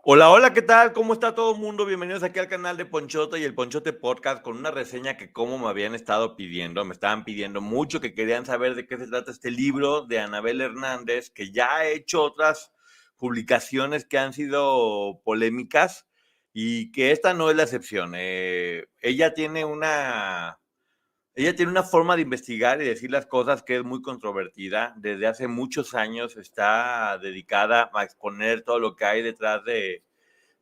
Hola, hola, ¿qué tal? ¿Cómo está todo el mundo? Bienvenidos aquí al canal de Ponchote y el Ponchote Podcast con una reseña que como me habían estado pidiendo, me estaban pidiendo mucho que querían saber de qué se trata este libro de Anabel Hernández, que ya ha hecho otras publicaciones que han sido polémicas y que esta no es la excepción. Ella tiene una forma de investigar y decir las cosas que es muy controvertida. Desde hace muchos años está dedicada a exponer todo lo que hay detrás de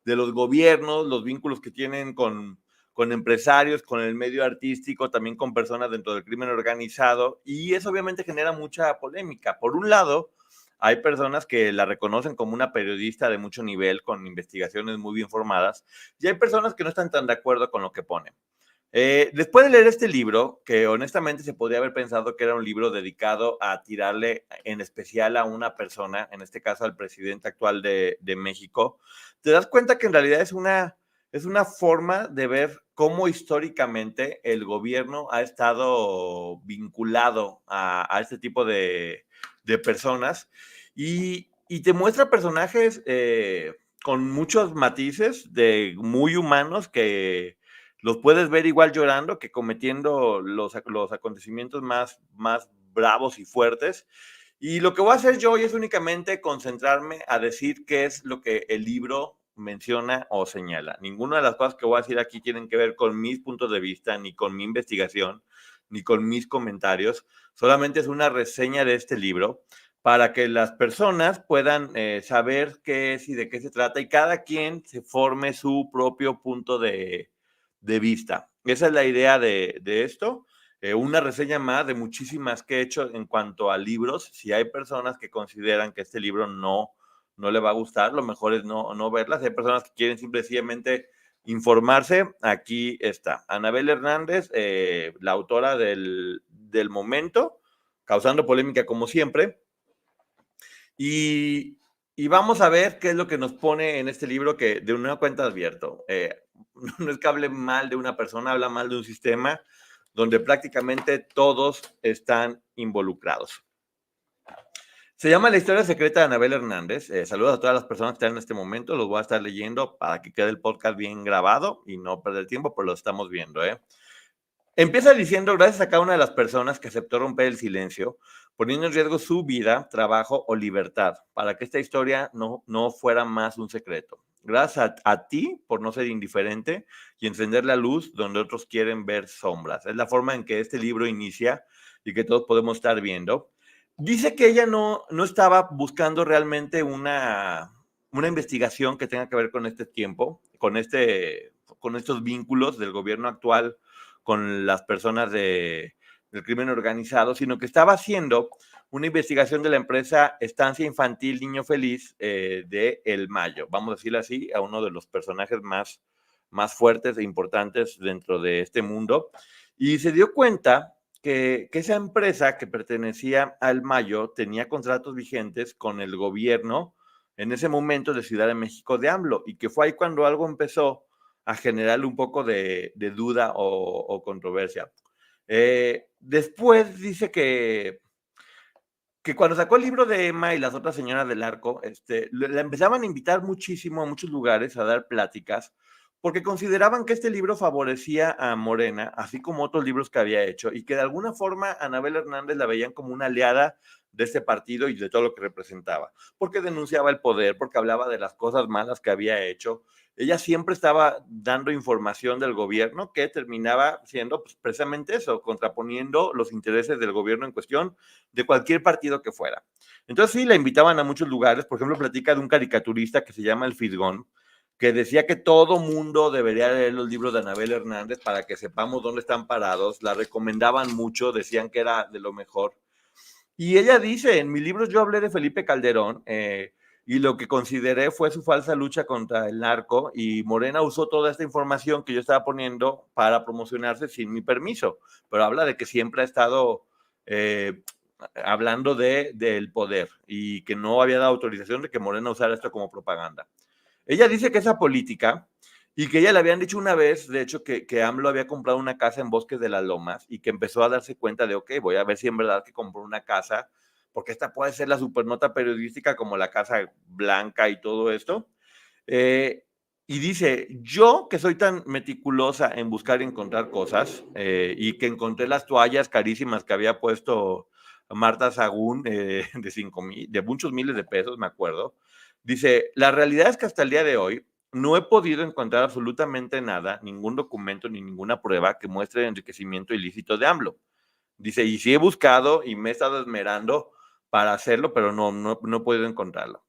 los gobiernos, los vínculos que tienen con empresarios, con el medio artístico, también con personas dentro del crimen organizado, y eso obviamente genera mucha polémica. Por un lado, hay personas que la reconocen como una periodista de mucho nivel, con investigaciones muy bien formadas, y hay personas que no están tan de acuerdo con lo que ponen. Después de leer este libro, que honestamente se podría haber pensado que era un libro dedicado a tirarle en especial a una persona, en este caso al presidente actual de México, te das cuenta que en realidad es una forma de ver cómo históricamente el gobierno ha estado vinculado a este tipo de personas y te muestra personajes con muchos matices de muy humanos que los puedes ver igual llorando que cometiendo los acontecimientos más bravos y fuertes. Y lo que voy a hacer yo hoy es únicamente concentrarme a decir qué es lo que el libro menciona o señala. Ninguna de las cosas que voy a decir aquí tienen que ver con mis puntos de vista, ni con mi investigación, ni con mis comentarios. Solamente es una reseña de este libro para que las personas puedan saber qué es y de qué se trata y cada quien se forme su propio punto de vista. Esa es la idea de esto. Una reseña más de muchísimas que he hecho en cuanto a libros. Si hay personas que consideran que este libro no le va a gustar, lo mejor es no verlas. Hay personas que quieren simplemente informarse. Aquí está. Anabel Hernández, la autora del momento, causando polémica como siempre. Y, y vamos a ver qué es lo que nos pone en este libro que de una cuenta advierto. No es que hable mal de una persona, habla mal de un sistema donde prácticamente todos están involucrados. Se llama La historia secreta de Anabel Hernández. Saludos a todas las personas que están en este momento. Los voy a estar leyendo para que quede el podcast bien grabado y no perder tiempo, pero lo estamos viendo. Empieza diciendo gracias a cada una de las personas que aceptó romper el silencio, poniendo en riesgo su vida, trabajo o libertad, para que esta historia no fuera más un secreto. Gracias a ti por no ser indiferente y encender la luz donde otros quieren ver sombras. Es la forma en que este libro inicia y que todos podemos estar viendo. Dice que ella no estaba buscando realmente una investigación que tenga que ver con este tiempo, con estos vínculos del gobierno actual con las personas del crimen organizado, sino que estaba haciendo una investigación de la empresa Estancia Infantil Niño Feliz de El Mayo, vamos a decirlo así, a uno de los personajes más fuertes e importantes dentro de este mundo. Y se dio cuenta que esa empresa que pertenecía al Mayo tenía contratos vigentes con el gobierno en ese momento de Ciudad de México de AMLO y que fue ahí cuando algo empezó a generarle un poco de duda o controversia. Después dice que cuando sacó el libro de Emma y las otras señoras del arco, la empezaban a invitar muchísimo a muchos lugares a dar pláticas, porque consideraban que este libro favorecía a Morena, así como otros libros que había hecho, y que de alguna forma Anabel Hernández la veían como una aliada de este partido y de todo lo que representaba, porque denunciaba el poder, porque hablaba de las cosas malas que había hecho. Ella siempre estaba dando información del gobierno que terminaba siendo pues, precisamente eso, contraponiendo los intereses del gobierno en cuestión de cualquier partido que fuera. Entonces sí, la invitaban a muchos lugares. Por ejemplo, platica de un caricaturista que se llama El Fisgón, que decía que todo mundo debería leer los libros de Anabel Hernández para que sepamos dónde están parados. La recomendaban mucho, decían que era de lo mejor. Y ella dice, en mis libros yo hablé de Felipe Calderón y lo que consideré fue su falsa lucha contra el narco y Morena usó toda esta información que yo estaba poniendo para promocionarse sin mi permiso, pero habla de que siempre ha estado eh, hablando del poder y que no había dado autorización de que Morena usara esto como propaganda. Ella dice que esa política y que ella le habían dicho una vez, de hecho, que AMLO había comprado una casa en Bosques de las Lomas y que empezó a darse cuenta de, ok, voy a ver si en verdad que compró una casa, porque esta puede ser la supernota periodística como la Casa Blanca y todo esto. Y dice, yo que soy tan meticulosa en buscar y encontrar cosas, y que encontré las toallas carísimas que había puesto Marta Sagún, de 5,000, de muchos miles de pesos, me acuerdo. Dice, la realidad es que hasta el día de hoy no he podido encontrar absolutamente nada, ningún documento ni ninguna prueba que muestre el enriquecimiento ilícito de AMLO. Dice, y sí he buscado y me he estado esmerando para hacerlo, pero no he podido encontrarlo.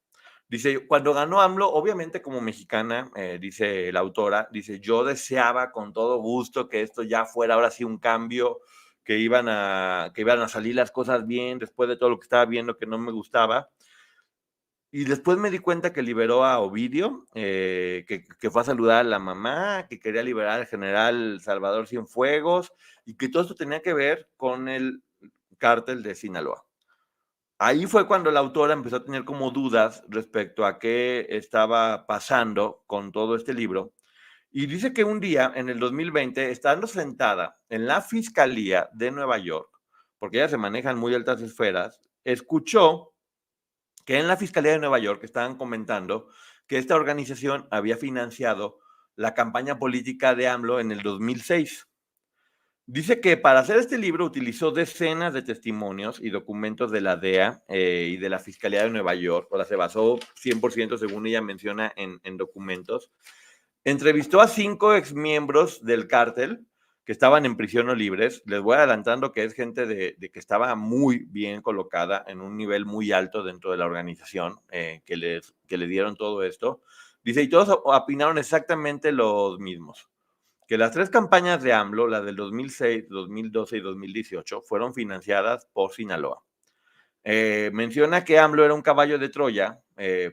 Dice, cuando ganó AMLO, obviamente como mexicana, dice la autora, dice, yo deseaba con todo gusto que esto ya fuera ahora sí un cambio, que iban a salir las cosas bien después de todo lo que estaba viendo que no me gustaba. Y después me di cuenta que liberó a Ovidio, que fue a saludar a la mamá, que quería liberar al general Salvador Cienfuegos, y que todo esto tenía que ver con el cártel de Sinaloa. Ahí fue cuando la autora empezó a tener como dudas respecto a qué estaba pasando con todo este libro. Y dice que un día, en el 2020, estando sentada en la Fiscalía de Nueva York, porque ellas se manejan muy altas esferas, escuchó que en la Fiscalía de Nueva York estaban comentando que esta organización había financiado la campaña política de AMLO en el 2006. Dice que para hacer este libro utilizó decenas de testimonios y documentos de la DEA, y de la Fiscalía de Nueva York. O sea, se basó 100%, según ella menciona, en documentos. Entrevistó a 5 exmiembros del cártel que estaban en prisión o libres. Les voy adelantando que es gente de que estaba muy bien colocada en un nivel muy alto dentro de la organización, que le dieron todo esto. Dice, y todos opinaron exactamente los mismos, que las 3 campañas de AMLO, la del 2006, 2012 y 2018, fueron financiadas por Sinaloa. Menciona que AMLO era un caballo de Troya,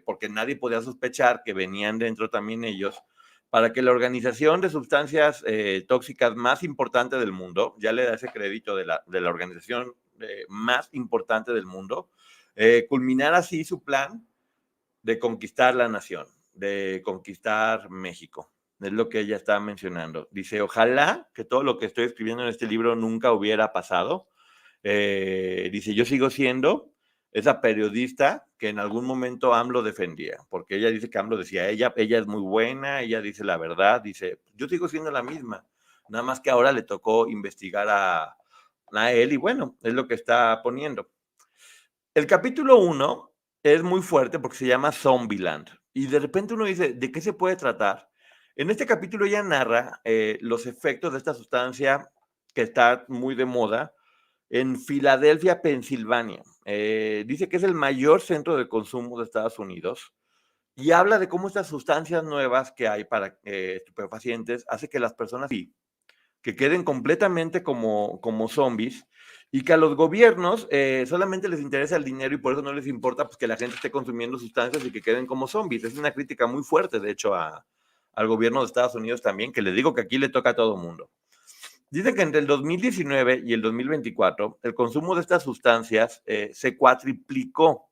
porque nadie podía sospechar que venían dentro también ellos, para que la organización de sustancias tóxicas más importante del mundo, ya le da ese crédito de la organización más importante del mundo, culminara así su plan de conquistar la nación, de conquistar México. Es lo que ella estaba mencionando. Dice, ojalá que todo lo que estoy escribiendo en este libro nunca hubiera pasado. Dice, yo sigo siendo esa periodista que en algún momento AMLO defendía, porque ella dice que AMLO decía, ella es muy buena, ella dice la verdad, dice, yo sigo siendo la misma, nada más que ahora le tocó investigar a él y bueno, es lo que está poniendo. El capítulo 1 es muy fuerte porque se llama Zombieland. Y de repente uno dice, ¿de qué se puede tratar? En este capítulo ella narra los efectos de esta sustancia que está muy de moda en Filadelfia, Pensilvania. Dice que es el mayor centro de consumo de Estados Unidos y habla de cómo estas sustancias nuevas que hay para estupefacientes hace que las personas que queden completamente como zombies y que a los gobiernos solamente les interesa el dinero y por eso no les importa pues, que la gente esté consumiendo sustancias y que queden como zombies. Es una crítica muy fuerte, de hecho, al gobierno de Estados Unidos también, que le digo que aquí le toca a todo mundo. Dice que entre el 2019 y el 2024 el consumo de estas sustancias se cuatriplicó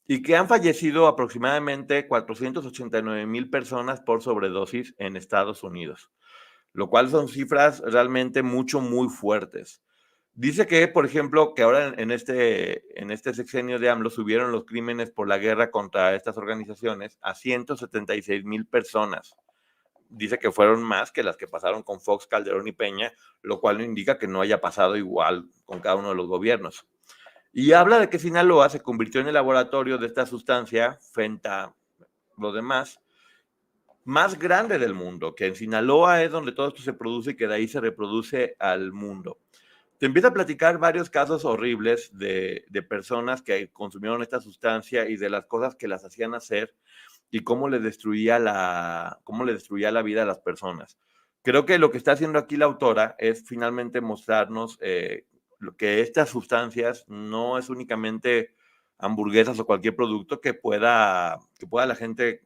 y que han fallecido aproximadamente 489,000 personas por sobredosis en Estados Unidos, lo cual son cifras realmente muy fuertes. Dice que, por ejemplo, que ahora en este sexenio de AMLO subieron los crímenes por la guerra contra estas organizaciones a 176,000 personas. Dice que fueron más que las que pasaron con Fox, Calderón y Peña, lo cual no indica que no haya pasado igual con cada uno de los gobiernos. Y habla de que Sinaloa se convirtió en el laboratorio de esta sustancia, fenta, lo demás, más grande del mundo, que en Sinaloa es donde todo esto se produce y que de ahí se reproduce al mundo. Te empieza a platicar varios casos horribles de personas que consumieron esta sustancia y de las cosas que las hacían hacer y cómo le destruía la vida a las personas. Creo que lo que está haciendo aquí la autora es finalmente mostrarnos que estas sustancias no es únicamente hamburguesas o cualquier producto que pueda la gente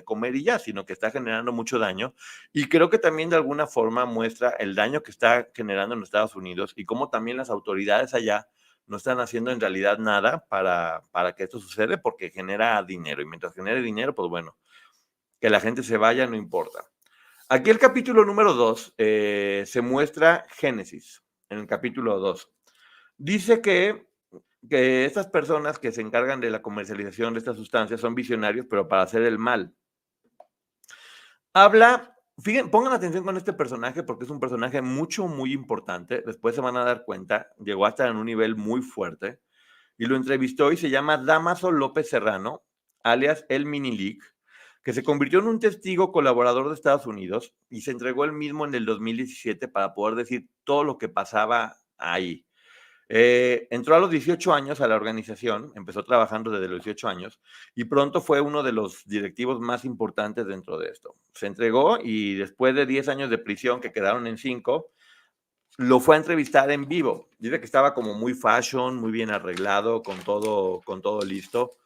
comer y ya, sino que está generando mucho daño. Y creo que también de alguna forma muestra el daño que está generando en Estados Unidos y cómo también las autoridades allá no están haciendo en realidad nada para que esto suceda porque genera dinero. Y mientras genere dinero, pues bueno, que la gente se vaya no importa. Aquí el capítulo número 2 se muestra Génesis, en el capítulo 2. Dice que estas personas que se encargan de la comercialización de estas sustancias son visionarios, pero para hacer el mal. Habla, fíjense, pongan atención con este personaje porque es un personaje muy importante. Después se van a dar cuenta, llegó a estar en un nivel muy fuerte y lo entrevistó y se llama Dámaso López Serrano, alias El Minilic, que se convirtió en un testigo colaborador de Estados Unidos y se entregó él mismo en el 2017 para poder decir todo lo que pasaba ahí. Entró a los 18 años a la organización, empezó trabajando desde los 18 años y pronto fue uno de los directivos más importantes dentro de esto. Se entregó y después de 10 años de prisión, que quedaron en 5, lo fue a entrevistar en vivo. Dice que estaba como muy fashion, muy bien arreglado, con todo listo.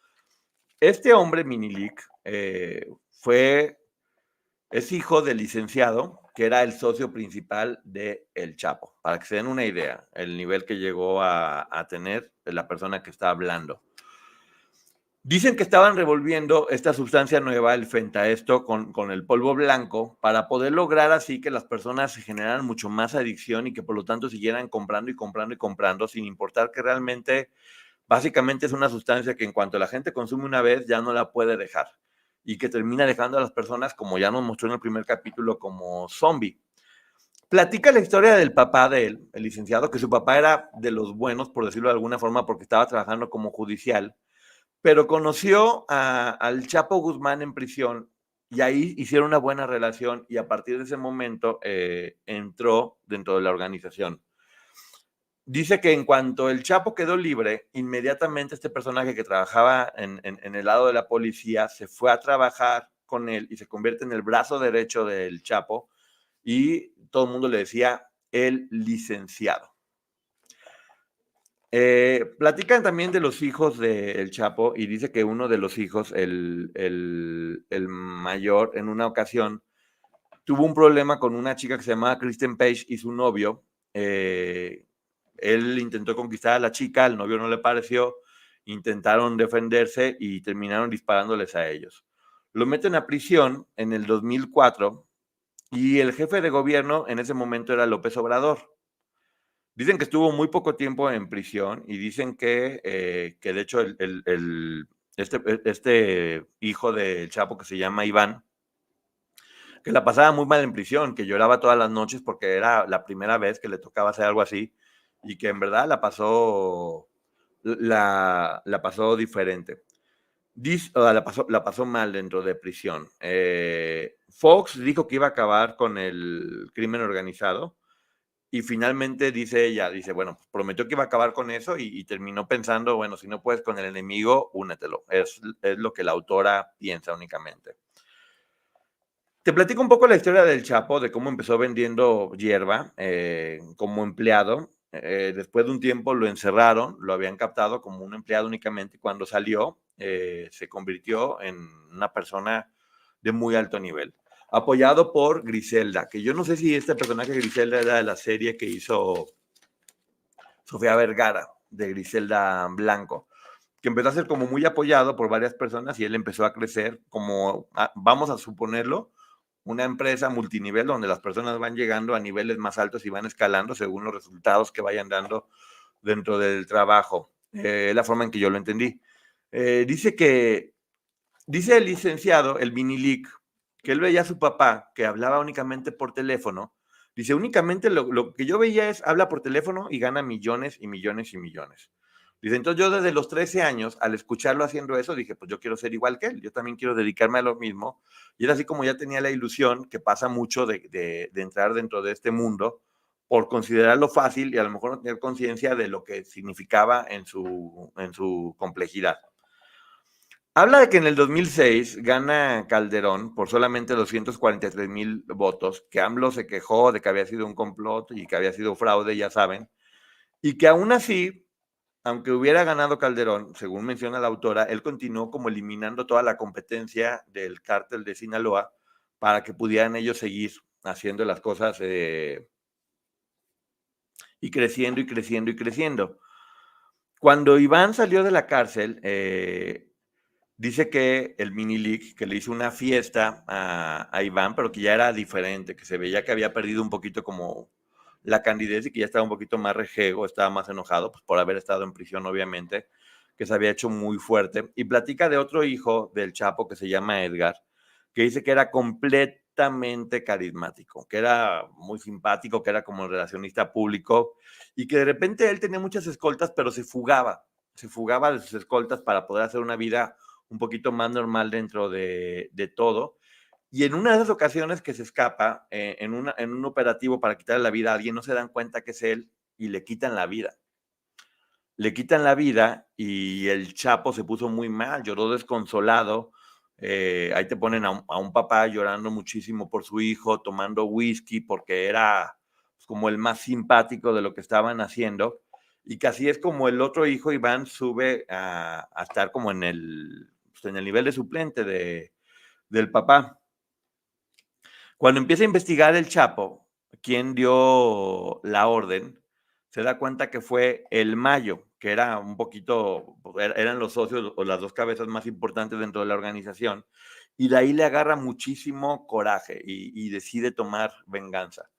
Este hombre, Minilic, es hijo del licenciado, que era el socio principal de El Chapo, para que se den una idea, el nivel que llegó a tener la persona que está hablando. Dicen que estaban revolviendo esta sustancia nueva, el fentaesto, con el polvo blanco, para poder lograr así que las personas se generaran mucho más adicción y que por lo tanto siguieran comprando y comprando y comprando, sin importar que realmente, básicamente es una sustancia que en cuanto la gente consume una vez, ya no la puede dejar y que termina dejando a las personas, como ya nos mostró en el primer capítulo, como zombie. Platica la historia del papá de él, el licenciado, que su papá era de los buenos, por decirlo de alguna forma, porque estaba trabajando como judicial, pero conoció al Chapo Guzmán en prisión y ahí hicieron una buena relación y a partir de ese momento entró dentro de la organización. Dice que en cuanto el Chapo quedó libre, inmediatamente este personaje que trabajaba en el lado de la policía se fue a trabajar con él y se convierte en el brazo derecho del Chapo y todo el mundo le decía el licenciado. Platican también de los hijos del Chapo y dice que uno de los hijos, el mayor, en una ocasión tuvo un problema con una chica que se llamaba Kristen Page y su novio. Él intentó conquistar a la chica, al novio no le pareció, intentaron defenderse y terminaron disparándoles a ellos. Lo meten a prisión en el 2004 y el jefe de gobierno en ese momento era López Obrador. Dicen que estuvo muy poco tiempo en prisión y dicen que de hecho este hijo del Chapo que se llama Iván, que la pasaba muy mal en prisión, que lloraba todas las noches porque era la primera vez que le tocaba hacer algo así y que en verdad la pasó diferente. La pasó mal dentro de prisión. Fox dijo que iba a acabar con el crimen organizado y finalmente dice ella, dice, bueno, pues prometió que iba a acabar con eso y terminó pensando, bueno, si no puedes con el enemigo, únetelo. Es lo que la autora piensa únicamente. Te platico un poco la historia del Chapo, de cómo empezó vendiendo hierba como empleado. Después de un tiempo lo encerraron, lo habían captado como un empleado únicamente. Cuando salió, se convirtió en una persona de muy alto nivel, apoyado por Griselda, que yo no sé si este personaje Griselda era de la serie que hizo Sofía Vergara, de Griselda Blanco, que empezó a ser como muy apoyado por varias personas y él empezó a crecer como, vamos a suponerlo, una empresa multinivel donde las personas van llegando a niveles más altos y van escalando según los resultados que vayan dando dentro del trabajo. La forma en que yo lo entendí. Dice el licenciado, el Minilic, que él veía a su papá que hablaba únicamente por teléfono. Dice, únicamente lo que yo veía es habla por teléfono y gana millones y millones y millones. Dice, entonces yo desde los 13 años, al escucharlo haciendo eso, dije, pues yo quiero ser igual que él, yo también quiero dedicarme a lo mismo. Y era así como ya tenía la ilusión, que pasa mucho de entrar dentro de este mundo, por considerarlo fácil y a lo mejor no tener conciencia de lo que significaba en su complejidad. Habla de que en el 2006 gana Calderón por solamente 243,000 votos, que AMLO se quejó de que había sido un complot y que había sido fraude, ya saben, y que aún así, aunque hubiera ganado Calderón, según menciona la autora, él continuó como eliminando toda la competencia del cártel de Sinaloa para que pudieran ellos seguir haciendo las cosas y creciendo y creciendo y creciendo. Cuando Iván salió de la cárcel, dice que el Minilic, que le hizo una fiesta a Iván, pero que ya era diferente, que se veía que había perdido un poquito como la candidez y que ya estaba un poquito más rejego, estaba más enojado, pues por haber estado en prisión, obviamente, que se había hecho muy fuerte. Y platica de otro hijo del Chapo que se llama Edgar, que dice que era altamente carismático, que era muy simpático, que era como relacionista público y que de repente él tenía muchas escoltas, pero se fugaba de sus escoltas para poder hacer una vida un poquito más normal dentro de todo. Y en una de esas ocasiones que se escapa, en un operativo para quitarle la vida a alguien, no se dan cuenta que es él y le quitan la vida. Le quitan la vida y el Chapo se puso muy mal, lloró desconsolado. Ahí te ponen a un papá llorando muchísimo por su hijo, tomando whisky porque era pues, como el más simpático de lo que estaban haciendo. Y que así es como el otro hijo, Iván, sube a estar como pues, en el nivel de suplente del papá. Cuando empieza a investigar el Chapo, quién dio la orden, se da cuenta que fue el Mayo, que era un poquito, eran los socios o las dos cabezas más importantes dentro de la organización, y de ahí le agarra muchísimo coraje y decide tomar venganza.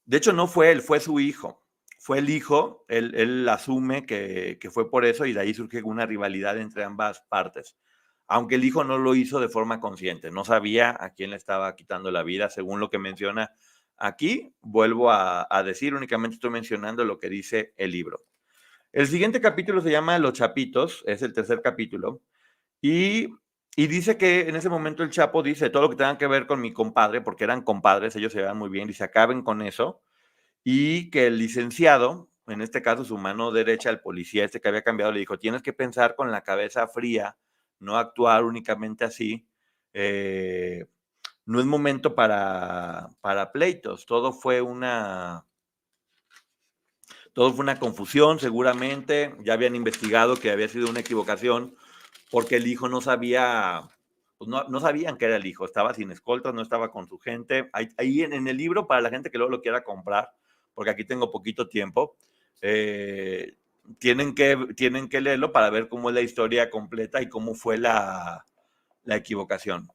De hecho, no fue él, fue su hijo. Fue el hijo, él asume que fue por eso y de ahí surge una rivalidad entre ambas partes. Aunque el hijo no lo hizo de forma consciente, no sabía a quién le estaba quitando la vida, según lo que menciona aquí. Vuelvo a decir, únicamente estoy mencionando lo que dice el libro. El siguiente capítulo se llama Los Chapitos, es el tercer capítulo, y, y dice que en ese momento el Chapo dice todo lo que tenga que ver con mi compadre, porque eran compadres, ellos se llevan muy bien, y se acaben con eso, y que el licenciado, en este caso su mano derecha, el policía este que había cambiado, le dijo, tienes que pensar con la cabeza fría, no actuar únicamente así, eh, no es momento para pleitos, todo fue una confusión seguramente, ya habían investigado que había sido una equivocación porque el hijo no sabía, pues no sabían que era el hijo, estaba sin escoltas, no estaba con su gente. Ahí en el libro, para la gente que luego lo quiera comprar, porque aquí tengo poquito tiempo, eh, tienen que leerlo para ver cómo es la historia completa y cómo fue la equivocación.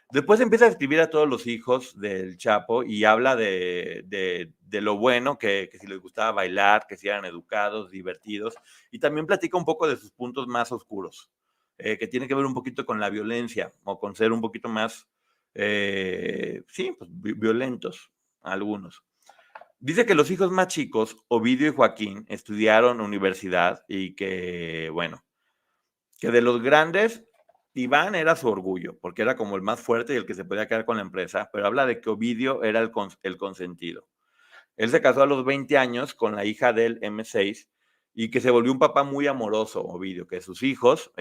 Después empieza a escribir a todos los hijos del Chapo y habla de lo bueno, que si les gustaba bailar, que si eran educados, divertidos, y también platica un poco de sus puntos más oscuros, que tiene que ver un poquito con la violencia o con ser un poquito más, sí, pues, violentos algunos. Dice que los hijos más chicos, Ovidio y Joaquín, estudiaron universidad y que, bueno, que de los grandes, Iván era su orgullo, porque era como el más fuerte y el que se podía quedar con la empresa, pero habla de que Ovidio era el consentido. Él se casó a los 20 años con la hija del M6 y que se volvió un papá muy amoroso, Ovidio, que sus hijos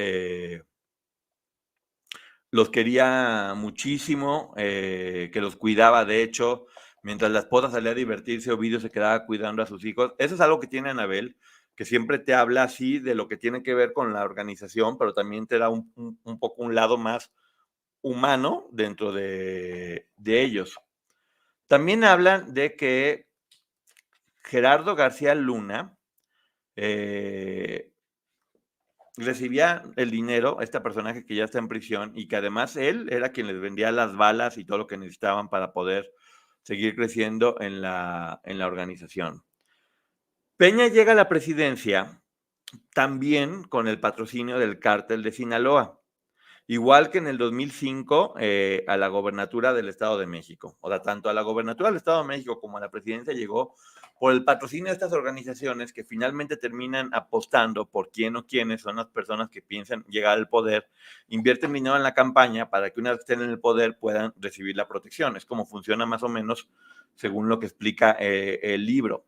los quería muchísimo, que los cuidaba, de hecho, mientras la esposa salía a divertirse, Ovidio se quedaba cuidando a sus hijos. Eso es algo que tiene Anabel, que siempre te habla así de lo que tiene que ver con la organización, pero también te da un poco un lado más humano dentro de ellos. También hablan de que Gerardo García Luna recibía el dinero, este personaje que ya está en prisión, y que además él era quien les vendía las balas y todo lo que necesitaban para poder seguir creciendo en la organización. Peña llega a la presidencia también con el patrocinio del cártel de Sinaloa, igual que en el 2005 a la gobernatura del Estado de México. O sea, tanto a la gobernatura del Estado de México como a la presidencia llegó por el patrocinio de estas organizaciones que finalmente terminan apostando por quién o quiénes son las personas que piensan llegar al poder, invierten dinero en la campaña para que una vez que estén en el poder puedan recibir la protección. Es como funciona más o menos según lo que explica el libro.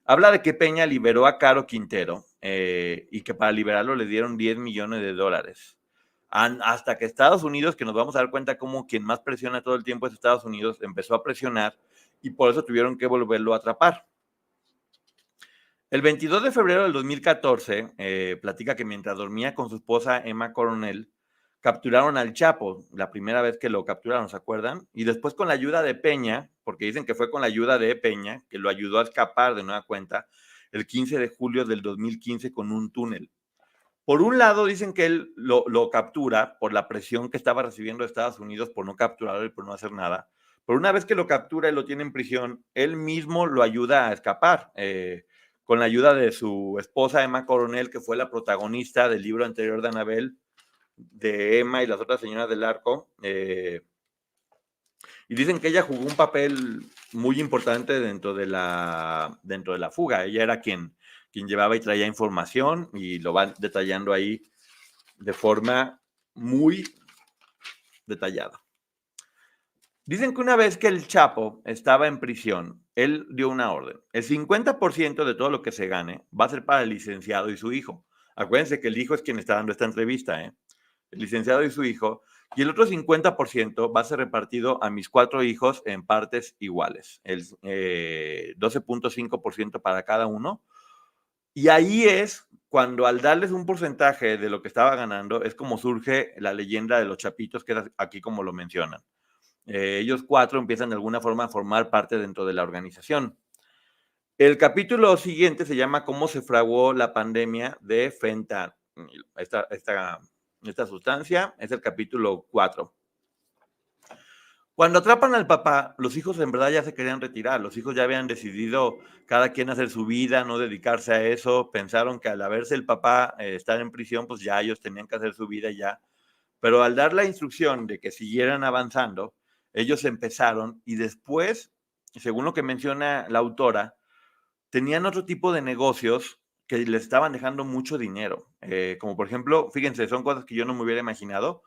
Habla de que Peña liberó a Caro Quintero y que para liberarlo le dieron 10 millones de dólares. Hasta que Estados Unidos, que nos vamos a dar cuenta como quien más presiona todo el tiempo es Estados Unidos, empezó a presionar y por eso tuvieron que volverlo a atrapar. El 22 de febrero del 2014, platica que mientras dormía con su esposa Emma Coronel, capturaron al Chapo, la primera vez que lo capturaron, ¿se acuerdan? Y después con la ayuda de Peña, porque dicen que fue con la ayuda de Peña, que lo ayudó a escapar de nueva cuenta, el 15 de julio del 2015 con un túnel. Por un lado, dicen que él lo captura por la presión que estaba recibiendo de Estados Unidos por no capturarlo y por no hacer nada. Pero una vez que lo captura y lo tiene en prisión, él mismo lo ayuda a escapar, con la ayuda de su esposa Emma Coronel, que fue la protagonista del libro anterior de Anabel, de Emma y las otras señoras del arco. Y dicen que ella jugó un papel muy importante dentro de la fuga. Ella era quien llevaba y traía información y lo van detallando ahí de forma muy detallada. Dicen que una vez que el Chapo estaba en prisión, él dio una orden. El 50% de todo lo que se gane va a ser para el licenciado y su hijo. Acuérdense que el hijo es quien está dando esta entrevista, ¿eh? El licenciado y su hijo. Y el otro 50% va a ser repartido a mis 4 hijos en partes iguales. El 12.5% para cada uno. Y ahí es cuando al darles un porcentaje de lo que estaba ganando, es como surge la leyenda de los Chapitos, que es aquí como lo mencionan. Ellos 4 empiezan de alguna forma a formar parte dentro de la organización. El capítulo siguiente se llama ¿Cómo se fraguó la pandemia de fentanilo? Esta sustancia es el capítulo 4. Cuando atrapan al papá, los hijos en verdad ya se querían retirar. Los hijos ya habían decidido cada quien hacer su vida, no dedicarse a eso. Pensaron que al haberse el papá estar en prisión, pues ya ellos tenían que hacer su vida ya. Pero al dar la instrucción de que siguieran avanzando, ellos empezaron y después, según lo que menciona la autora, tenían otro tipo de negocios que les estaban dejando mucho dinero. Como por ejemplo, fíjense, son cosas que yo no me hubiera imaginado.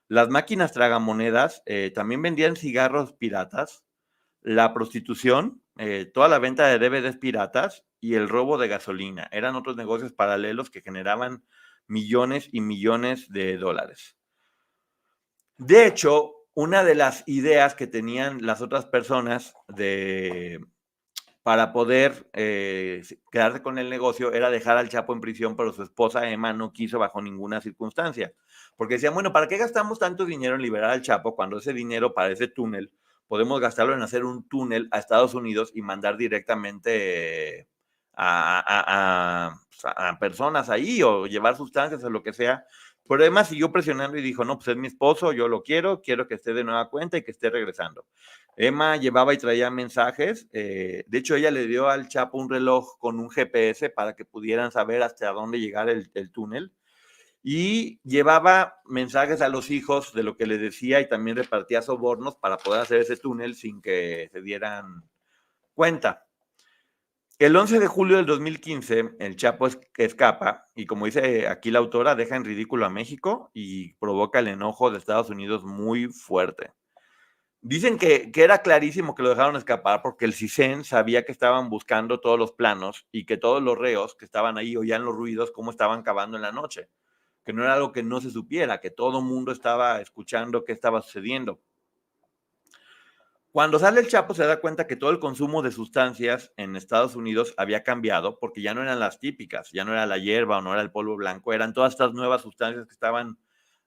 Las máquinas tragamonedas también vendían cigarros piratas, la prostitución, toda la venta de DVDs piratas y el robo de gasolina. Eran otros negocios paralelos que generaban millones y millones de dólares. De hecho, una de las ideas que tenían las otras personas para poder quedarse con el negocio era dejar al Chapo en prisión, pero su esposa Emma no quiso bajo ninguna circunstancia. Porque decían, bueno, ¿para qué gastamos tanto dinero en liberar al Chapo cuando ese dinero para ese túnel podemos gastarlo en hacer un túnel a Estados Unidos y mandar directamente a personas ahí o llevar sustancias o lo que sea? Pero Emma siguió presionando y dijo, no, pues es mi esposo, yo lo quiero que esté de nueva cuenta y que esté regresando. Emma llevaba y traía mensajes. De hecho, ella le dio al Chapo un reloj con un GPS para que pudieran saber hasta dónde llegar el túnel. Y llevaba mensajes a los hijos de lo que les decía y también repartía sobornos para poder hacer ese túnel sin que se dieran cuenta. El 11 de julio del 2015, el Chapo escapa y, como dice aquí la autora, deja en ridículo a México y provoca el enojo de Estados Unidos muy fuerte. Dicen que era clarísimo que lo dejaron escapar porque el CISEN sabía que estaban buscando todos los planos y que todos los reos que estaban ahí oían los ruidos, cómo estaban cavando en la noche. Que no era algo que no se supiera, que todo el mundo estaba escuchando qué estaba sucediendo. Cuando sale el Chapo se da cuenta que todo el consumo de sustancias en Estados Unidos había cambiado porque ya no eran las típicas, ya no era la hierba o no era el polvo blanco, eran todas estas nuevas sustancias que estaban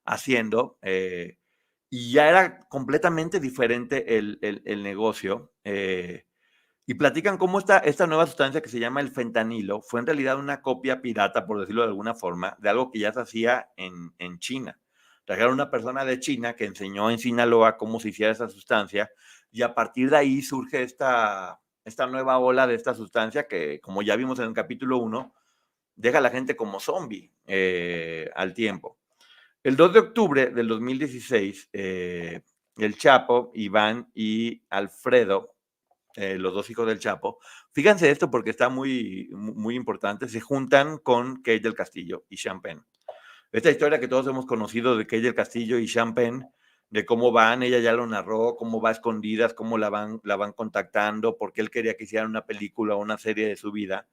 haciendo. Y ya era completamente diferente el negocio. Y platican cómo esta nueva sustancia que se llama el fentanilo fue en realidad una copia pirata, por decirlo de alguna forma, de algo que ya se hacía en China. Trajeron una persona de China que enseñó en Sinaloa cómo se hiciera esa sustancia y a partir de ahí surge esta nueva ola de esta sustancia que, como ya vimos en el capítulo 1, deja a la gente como zombie al tiempo. El 2 de octubre del 2016, el Chapo, Iván y Alfredo, los 2 hijos del Chapo, fíjense esto porque está muy importante, se juntan con Kate del Castillo y Sean Penn. Esta historia que todos hemos conocido de Kate del Castillo y Sean Penn, de cómo van, ella ya lo narró, cómo va a escondidas, cómo la van contactando, porque él quería que hicieran una película o una serie de su vida.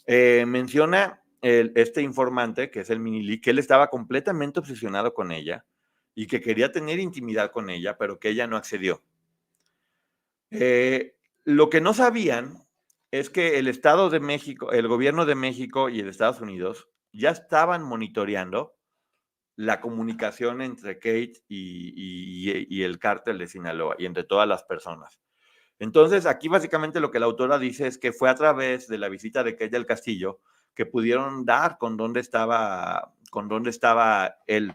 Menciona este informante, que es el Minili, que él estaba completamente obsesionado con ella y que quería tener intimidad con ella, pero que ella no accedió. Lo que no sabían es que el Estado de México, el gobierno de México y el de Estados Unidos ya estaban monitoreando la comunicación entre Kate y el cártel de Sinaloa y entre todas las personas. Entonces, aquí básicamente lo que la autora dice es que fue a través de la visita de Kate del Castillo que pudieron dar con dónde estaba él.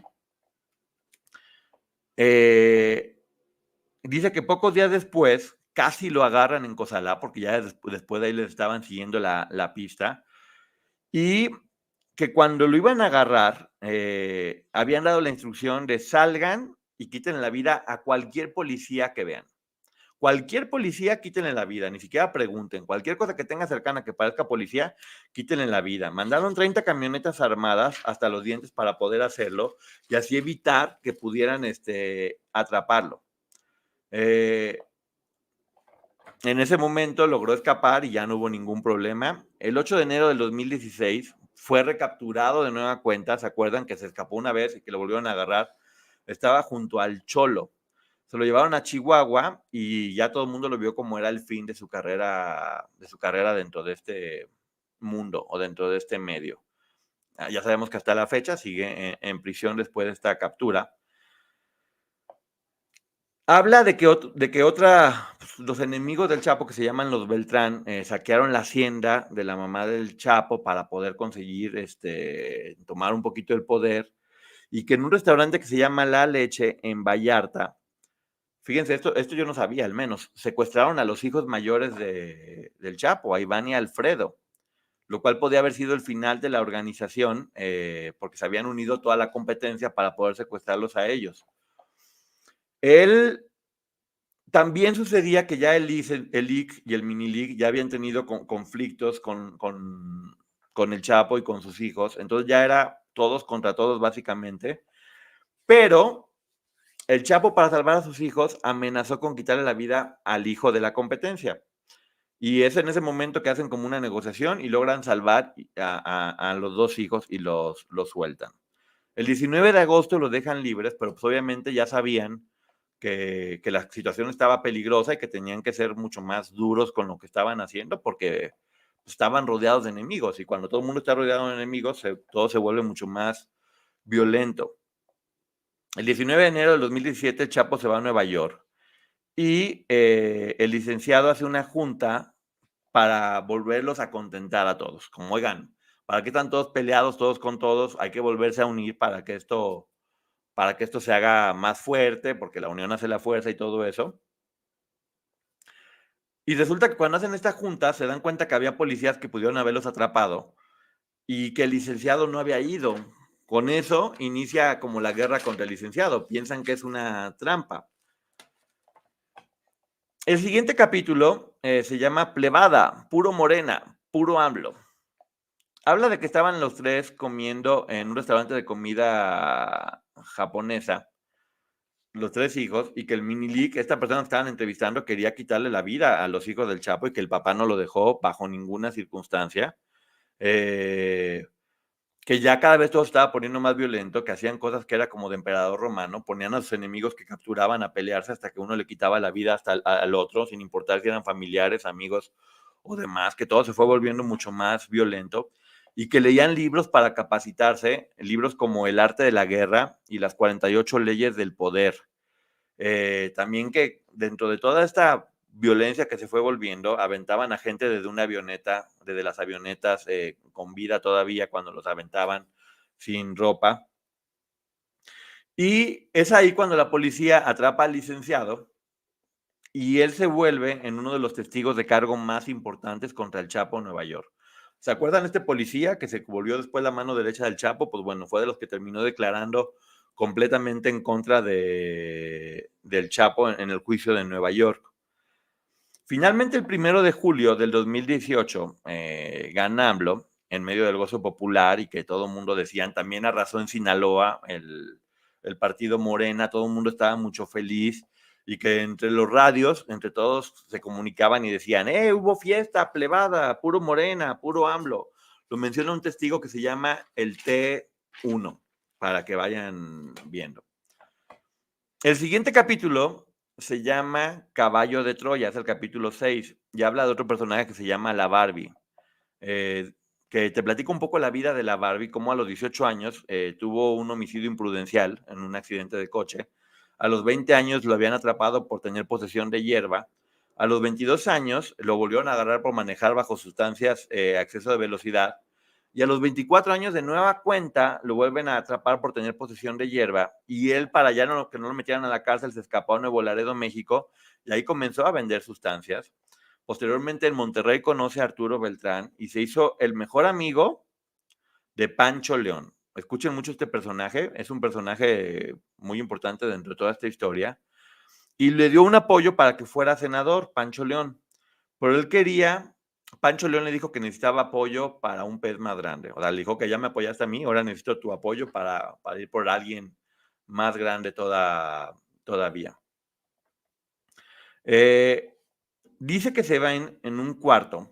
Dice que pocos días después casi lo agarran en Cozalá, porque ya después de ahí les estaban siguiendo la pista, y que cuando lo iban a agarrar, habían dado la instrucción de salgan y quiten la vida a cualquier policía que vean. Cualquier policía, quítenle la vida, ni siquiera pregunten. Cualquier cosa que tenga cercana que parezca policía, quítenle la vida. Mandaron 30 camionetas armadas hasta los dientes para poder hacerlo y así evitar que pudieran atraparlo. En ese momento logró escapar y ya no hubo ningún problema. El 8 de enero del 2016 fue recapturado de nueva cuenta. ¿Se acuerdan que se escapó una vez y que lo volvieron a agarrar? Estaba junto al Cholo. Se lo llevaron a Chihuahua y ya todo el mundo lo vio como era el fin de su carrera dentro de este mundo o dentro de este medio. Ya sabemos que hasta la fecha sigue en prisión después de esta captura. Habla de que los enemigos del Chapo, que se llaman los Beltrán, saquearon la hacienda de la mamá del Chapo para poder conseguir tomar un poquito el poder, y que en un restaurante que se llama La Leche en Vallarta, fíjense, esto yo no sabía, al menos, secuestraron a los hijos mayores del Chapo, a Iván y a Alfredo, lo cual podía haber sido el final de la organización, porque se habían unido toda la competencia para poder secuestrarlos a ellos. Él también sucedía que ya el IC y el Mini League ya habían tenido conflictos con el Chapo y con sus hijos, entonces ya era todos contra todos básicamente, pero el Chapo, para salvar a sus hijos, amenazó con quitarle la vida al hijo de la competencia. Y es en ese momento que hacen como una negociación y logran salvar a los dos hijos y los sueltan. El 19 de agosto los dejan libres, pero pues obviamente ya sabían que la situación estaba peligrosa y que tenían que ser mucho más duros con lo que estaban haciendo porque estaban rodeados de enemigos, y cuando todo el mundo está rodeado de enemigos, todo se vuelve mucho más violento. El 19 de enero del 2017 el Chapo se va a Nueva York y el licenciado hace una junta para volverlos a contentar a todos. Como, oigan, ¿para qué están todos peleados, todos con todos? Hay que volverse a unir para que esto se haga más fuerte, porque la unión hace la fuerza y todo eso. Y resulta que cuando hacen esta junta se dan cuenta que había policías que pudieron haberlos atrapado y que el licenciado no había ido. Con eso inicia como la guerra contra el licenciado. Piensan que es una trampa. El siguiente capítulo se llama Plebada, puro Morena, puro AMLO. Habla de que estaban los tres comiendo en un restaurante de comida japonesa, los tres hijos, y que el Mini League, esta persona que estaban entrevistando, quería quitarle la vida a los hijos del Chapo y que el papá no lo dejó bajo ninguna circunstancia. Que ya cada vez todo estaba poniendo más violento, que hacían cosas que era como de emperador romano, ponían a sus enemigos que capturaban a pelearse hasta que uno le quitaba la vida hasta al otro, sin importar si eran familiares, amigos o demás, que todo se fue volviendo mucho más violento, y que leían libros para capacitarse, libros como El arte de la guerra y las 48 leyes del poder. También que dentro de toda esta violencia que se fue volviendo, aventaban a gente desde una avioneta, desde las avionetas con vida todavía cuando los aventaban sin ropa. Y es ahí cuando la policía atrapa al licenciado y él se vuelve en uno de los testigos de cargo más importantes contra el Chapo en Nueva York. ¿Se acuerdan de este policía que se volvió después la mano derecha del Chapo? Pues bueno, fue de los que terminó declarando completamente en contra del Chapo en el juicio de Nueva York. Finalmente, el 1 de julio del 2018, gana AMLO en medio del gozo popular y que todo el mundo decían, también arrasó en Sinaloa el partido Morena, todo el mundo estaba mucho feliz, y que entre los radios, entre todos se comunicaban y decían, hubo fiesta, plebada, puro Morena, puro AMLO. Lo menciona un testigo que se llama el T1, para que vayan viendo. El siguiente capítulo se llama Caballo de Troya, es el capítulo 6, y habla de otro personaje que se llama la Barbie. Que te platico un poco la vida de la Barbie, cómo a los 18 años tuvo un homicidio imprudencial en un accidente de coche. A los 20 años lo habían atrapado por tener posesión de hierba. A los 22 años lo volvieron a agarrar por manejar bajo sustancias a exceso de velocidad. Y a los 24 años de nueva cuenta lo vuelven a atrapar por tener posesión de hierba, y él, para ya que no lo metieran a la cárcel, se escapó a Nuevo Laredo, México, y ahí comenzó a vender sustancias. Posteriormente en Monterrey conoce a Arturo Beltrán y se hizo el mejor amigo de Pancho León. Escuchen mucho este personaje, es un personaje muy importante dentro de toda esta historia. y le dio un apoyo para que fuera senador, Pancho León. Pero él quería, Pancho León le dijo que necesitaba apoyo para un pez más grande. O sea, le dijo que ya me apoyaste a mí, ahora necesito tu apoyo para ir por alguien más grande todavía. Dice que se va en un cuarto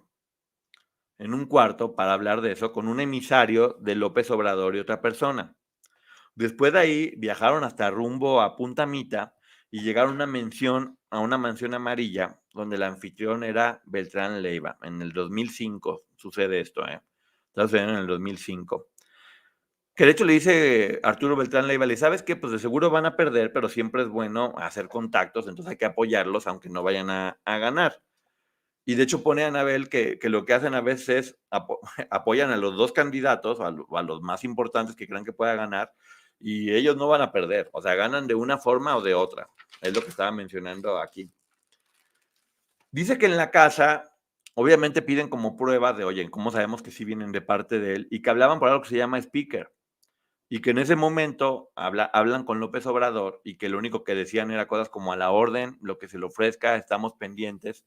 para hablar de eso con un emisario de López Obrador y otra persona. Después de ahí viajaron hasta rumbo a Punta Mita y llegaron a una mansión amarilla donde el anfitrión era Beltrán Leiva. En el 2005 sucede esto, Está sucediendo en el 2005. Que de hecho le dice Arturo Beltrán Leiva, le ¿sabes qué? Pues de seguro van a perder, pero siempre es bueno hacer contactos, entonces hay que apoyarlos aunque no vayan a ganar. Y de hecho pone a Anabel que lo que hacen a veces es apoyan a los dos candidatos, a los más importantes que crean que pueda ganar, y ellos no van a perder, o sea, ganan de una forma o de otra. Es lo que estaba mencionando aquí. Dice que en la casa, obviamente piden como pruebas de, oye, ¿cómo sabemos que sí vienen de parte de él? Y que hablaban por algo que se llama speaker. Y que en ese momento hablan con López Obrador y que lo único que decían era cosas como a la orden, lo que se le ofrezca, estamos pendientes.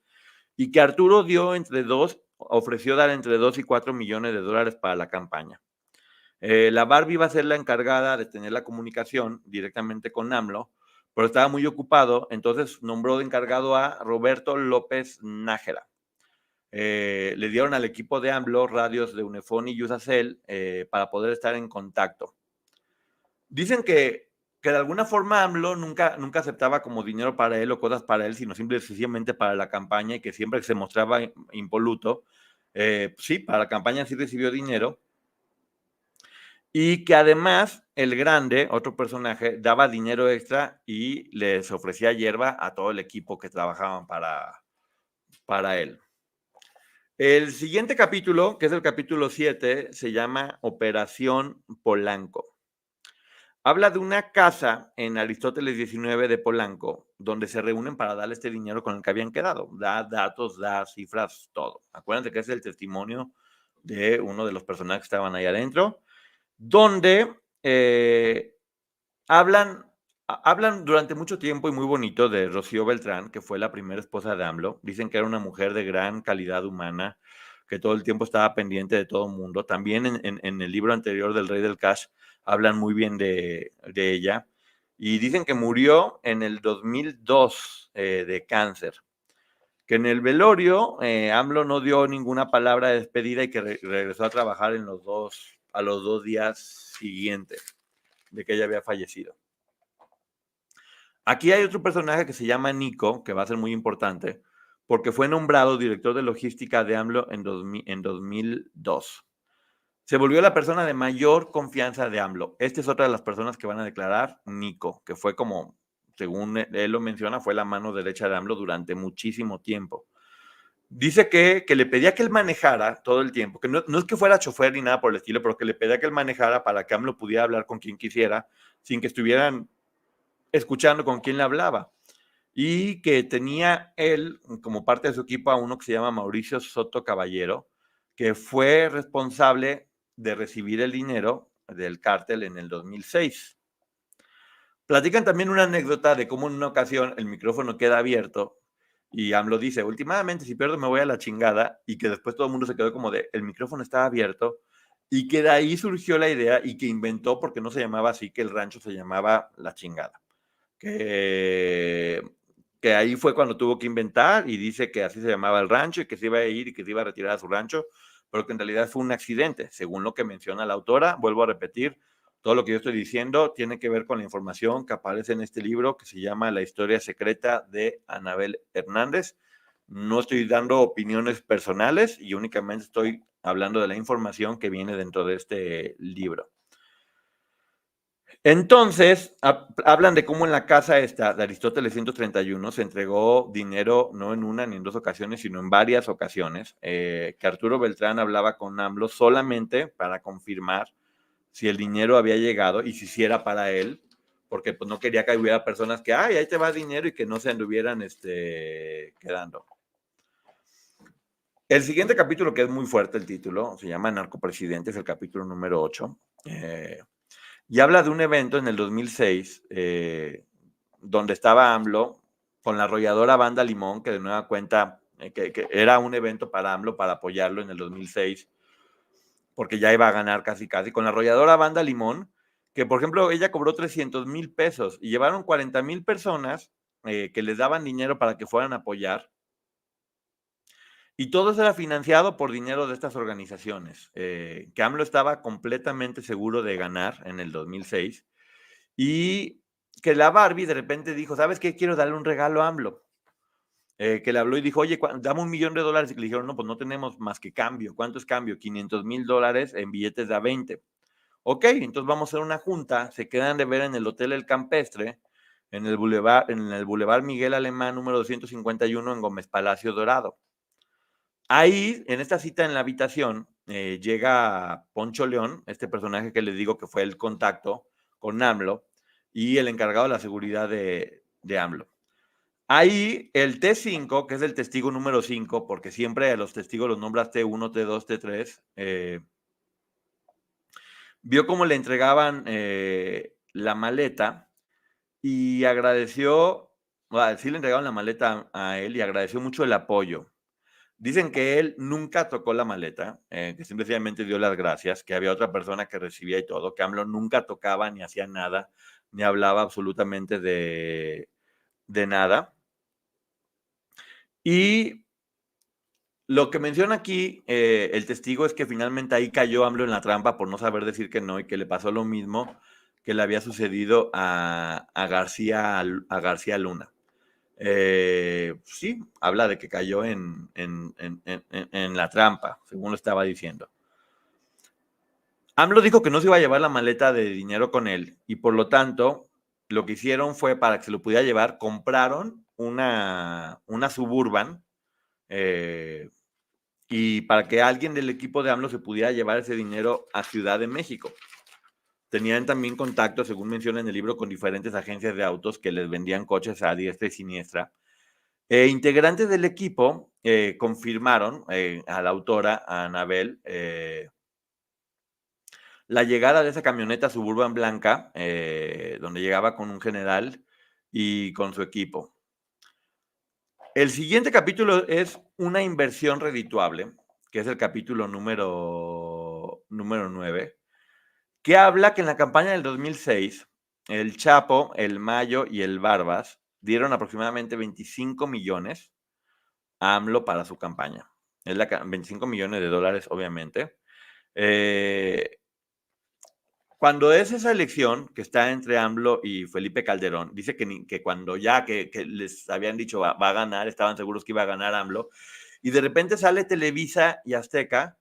Y que Arturo ofreció dar entre 2 y 4 millones de dólares para la campaña. La Barbie va a ser la encargada de tener la comunicación directamente con AMLO, pero estaba muy ocupado, entonces nombró de encargado a Roberto López Nájera. Le dieron al equipo de AMLO radios de Unifón y Yusacell para poder estar en contacto. Dicen que de alguna forma AMLO nunca aceptaba como dinero para él o cosas para él, sino sencillamente para la campaña, y que siempre se mostraba impoluto. Sí, para la campaña sí recibió dinero. Y que además el Grande, otro personaje, daba dinero extra y les ofrecía hierba a todo el equipo que trabajaban para él. El siguiente capítulo, que es el capítulo 7, se llama Operación Polanco. Habla de una casa en Aristóteles 19 de Polanco, donde se reúnen para darle este dinero con el que habían quedado. Da datos, da cifras, todo. Acuérdense que es el testimonio de uno de los personajes que estaban ahí adentro, donde hablan durante mucho tiempo y muy bonito de Rocío Beltrán, que fue la primera esposa de AMLO. Dicen que era una mujer de gran calidad humana, que todo el tiempo estaba pendiente de todo el mundo. También en el libro anterior del Rey del Cash hablan muy bien de ella. Y dicen que murió en el 2002 de cáncer. Que en el velorio AMLO no dio ninguna palabra de despedida y que regresó a trabajar a los 2 días siguientes de que ella había fallecido. Aquí hay otro personaje que se llama Nico, que va a ser muy importante, porque fue nombrado director de logística de AMLO en 2002. Se volvió la persona de mayor confianza de AMLO. Esta es otra de las personas que van a declarar, Nico, que fue como, según él lo menciona, fue la mano derecha de AMLO durante muchísimo tiempo. Dice que le pedía que él manejara todo el tiempo, que no es que fuera chofer ni nada por el estilo, pero que le pedía que él manejara para que AMLO pudiera hablar con quien quisiera, sin que estuvieran escuchando con quién le hablaba. Y que tenía él, como parte de su equipo, a uno que se llama Mauricio Soto Caballero, que fue responsable de recibir el dinero del cártel en el 2006. Platican también una anécdota de cómo en una ocasión el micrófono queda abierto y AMLO dice, últimamente si pierdo me voy a la chingada, y que después todo el mundo se quedó como de, el micrófono estaba abierto, y que de ahí surgió la idea y que inventó, porque no se llamaba así, que el rancho se llamaba La Chingada. Que ahí fue cuando tuvo que inventar, y dice que así se llamaba el rancho y que se iba a ir y que se iba a retirar a su rancho, pero que en realidad fue un accidente, según lo que menciona la autora. Vuelvo a repetir, todo lo que yo estoy diciendo tiene que ver con la información que aparece en este libro que se llama La historia secreta de Anabel Hernández. No estoy dando opiniones personales y únicamente estoy hablando de la información que viene dentro de este libro. Entonces, hablan de cómo en la casa esta de Aristóteles 131 se entregó dinero no en una ni en dos ocasiones, sino en varias ocasiones, que Arturo Beltrán hablaba con AMLO solamente para confirmar si el dinero había llegado y si era para él, porque pues no quería que hubiera personas que, ay, ahí te va dinero, y que no se anduvieran quedando. El siguiente capítulo, que es muy fuerte el título, se llama Narcopresidente, es el capítulo número 8. Y habla de un evento en el 2006 donde estaba AMLO con la arrolladora Banda Limón, que de nueva cuenta, que era un evento para AMLO, para apoyarlo en el 2006, porque ya iba a ganar casi, con la arrolladora Banda Limón, que por ejemplo ella cobró 300,000 pesos y llevaron 40,000 personas que les daban dinero para que fueran a apoyar. Y todo eso era financiado por dinero de estas organizaciones, que AMLO estaba completamente seguro de ganar en el 2006, y que la Barbie de repente dijo, ¿sabes qué? Quiero darle un regalo a AMLO. Que le habló y dijo, oye, dame $1,000,000. Y le dijeron, no, pues no tenemos más que cambio. ¿Cuánto es cambio? $500,000 en billetes de a 20. Ok, entonces vamos a hacer una junta. Se quedan de ver en el Hotel El Campestre, en el Boulevard Miguel Alemán, número 251, en Gómez Palacio Dorado. Ahí, en esta cita en la habitación, llega Poncho León, este personaje que les digo que fue el contacto con AMLO, y el encargado de la seguridad de AMLO. Ahí el T5, que es el testigo número 5, porque siempre a los testigos los nombras T1, T2, T3, vio cómo le entregaban la maleta y agradeció, sí le entregaron la maleta a él y agradeció mucho el apoyo. Dicen que él nunca tocó la maleta, que simplemente dio las gracias, que había otra persona que recibía y todo, que AMLO nunca tocaba ni hacía nada, ni hablaba absolutamente de nada. Y lo que menciona aquí el testigo es que finalmente ahí cayó AMLO en la trampa por no saber decir que no y que le pasó lo mismo que le había sucedido a García Luna. Sí, habla de que cayó en la trampa, según lo estaba diciendo. AMLO dijo que no se iba a llevar la maleta de dinero con él y por lo tanto lo que hicieron fue para que se lo pudiera llevar, compraron una Suburban y para que alguien del equipo de AMLO se pudiera llevar ese dinero a Ciudad de México. Tenían también contacto, según menciona en el libro, con diferentes agencias de autos que les vendían coches a diestra y siniestra. Integrantes del equipo confirmaron a la autora, a Anabel, la llegada de esa camioneta Suburban blanca, donde llegaba con un general y con su equipo. El siguiente capítulo es una inversión redituable, que es el capítulo número 9, que habla que en la campaña del 2006, el Chapo, el Mayo y el Barbas dieron aproximadamente 25 millones a AMLO para su campaña. Es 25 millones de dólares, obviamente. Cuando es esa elección que está entre AMLO y Felipe Calderón, dice que cuando ya que les habían dicho va a ganar, estaban seguros que iba a ganar AMLO, y de repente sale Televisa y Azteca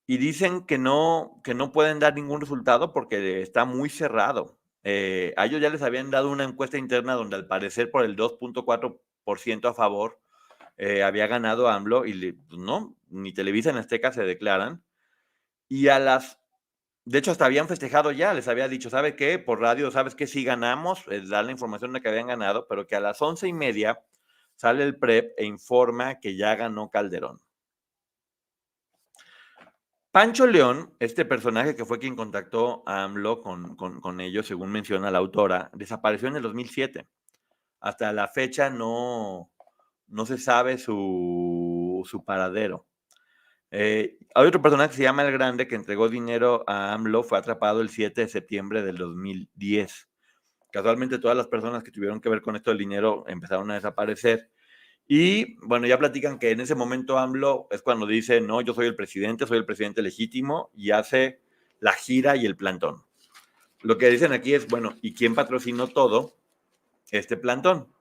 y dicen que no pueden dar ningún resultado porque está muy cerrado. A ellos ya les habían dado una encuesta interna donde al parecer por el 2.4% a favor había ganado AMLO y pues no, ni Televisa ni Azteca se declaran. Y de hecho, hasta habían festejado ya, les había dicho, ¿sabe qué? Por radio, ¿sabes qué? Sí ganamos, dar la información de que habían ganado, pero que a las 11:30 sale el PREP e informa que ya ganó Calderón. Pancho León, este personaje que fue quien contactó a AMLO con ellos, según menciona la autora, desapareció en el 2007. Hasta la fecha no se sabe su paradero. Hay otro personaje que se llama El Grande que entregó dinero a AMLO, fue atrapado el 7 de septiembre del 2010. Casualmente todas las personas que tuvieron que ver con esto del dinero empezaron a desaparecer. Y bueno, ya platican que en ese momento AMLO es cuando dice, no, yo soy el presidente legítimo, y hace la gira y el plantón. Lo que dicen aquí es, bueno, ¿y quién patrocinó todo este plantón?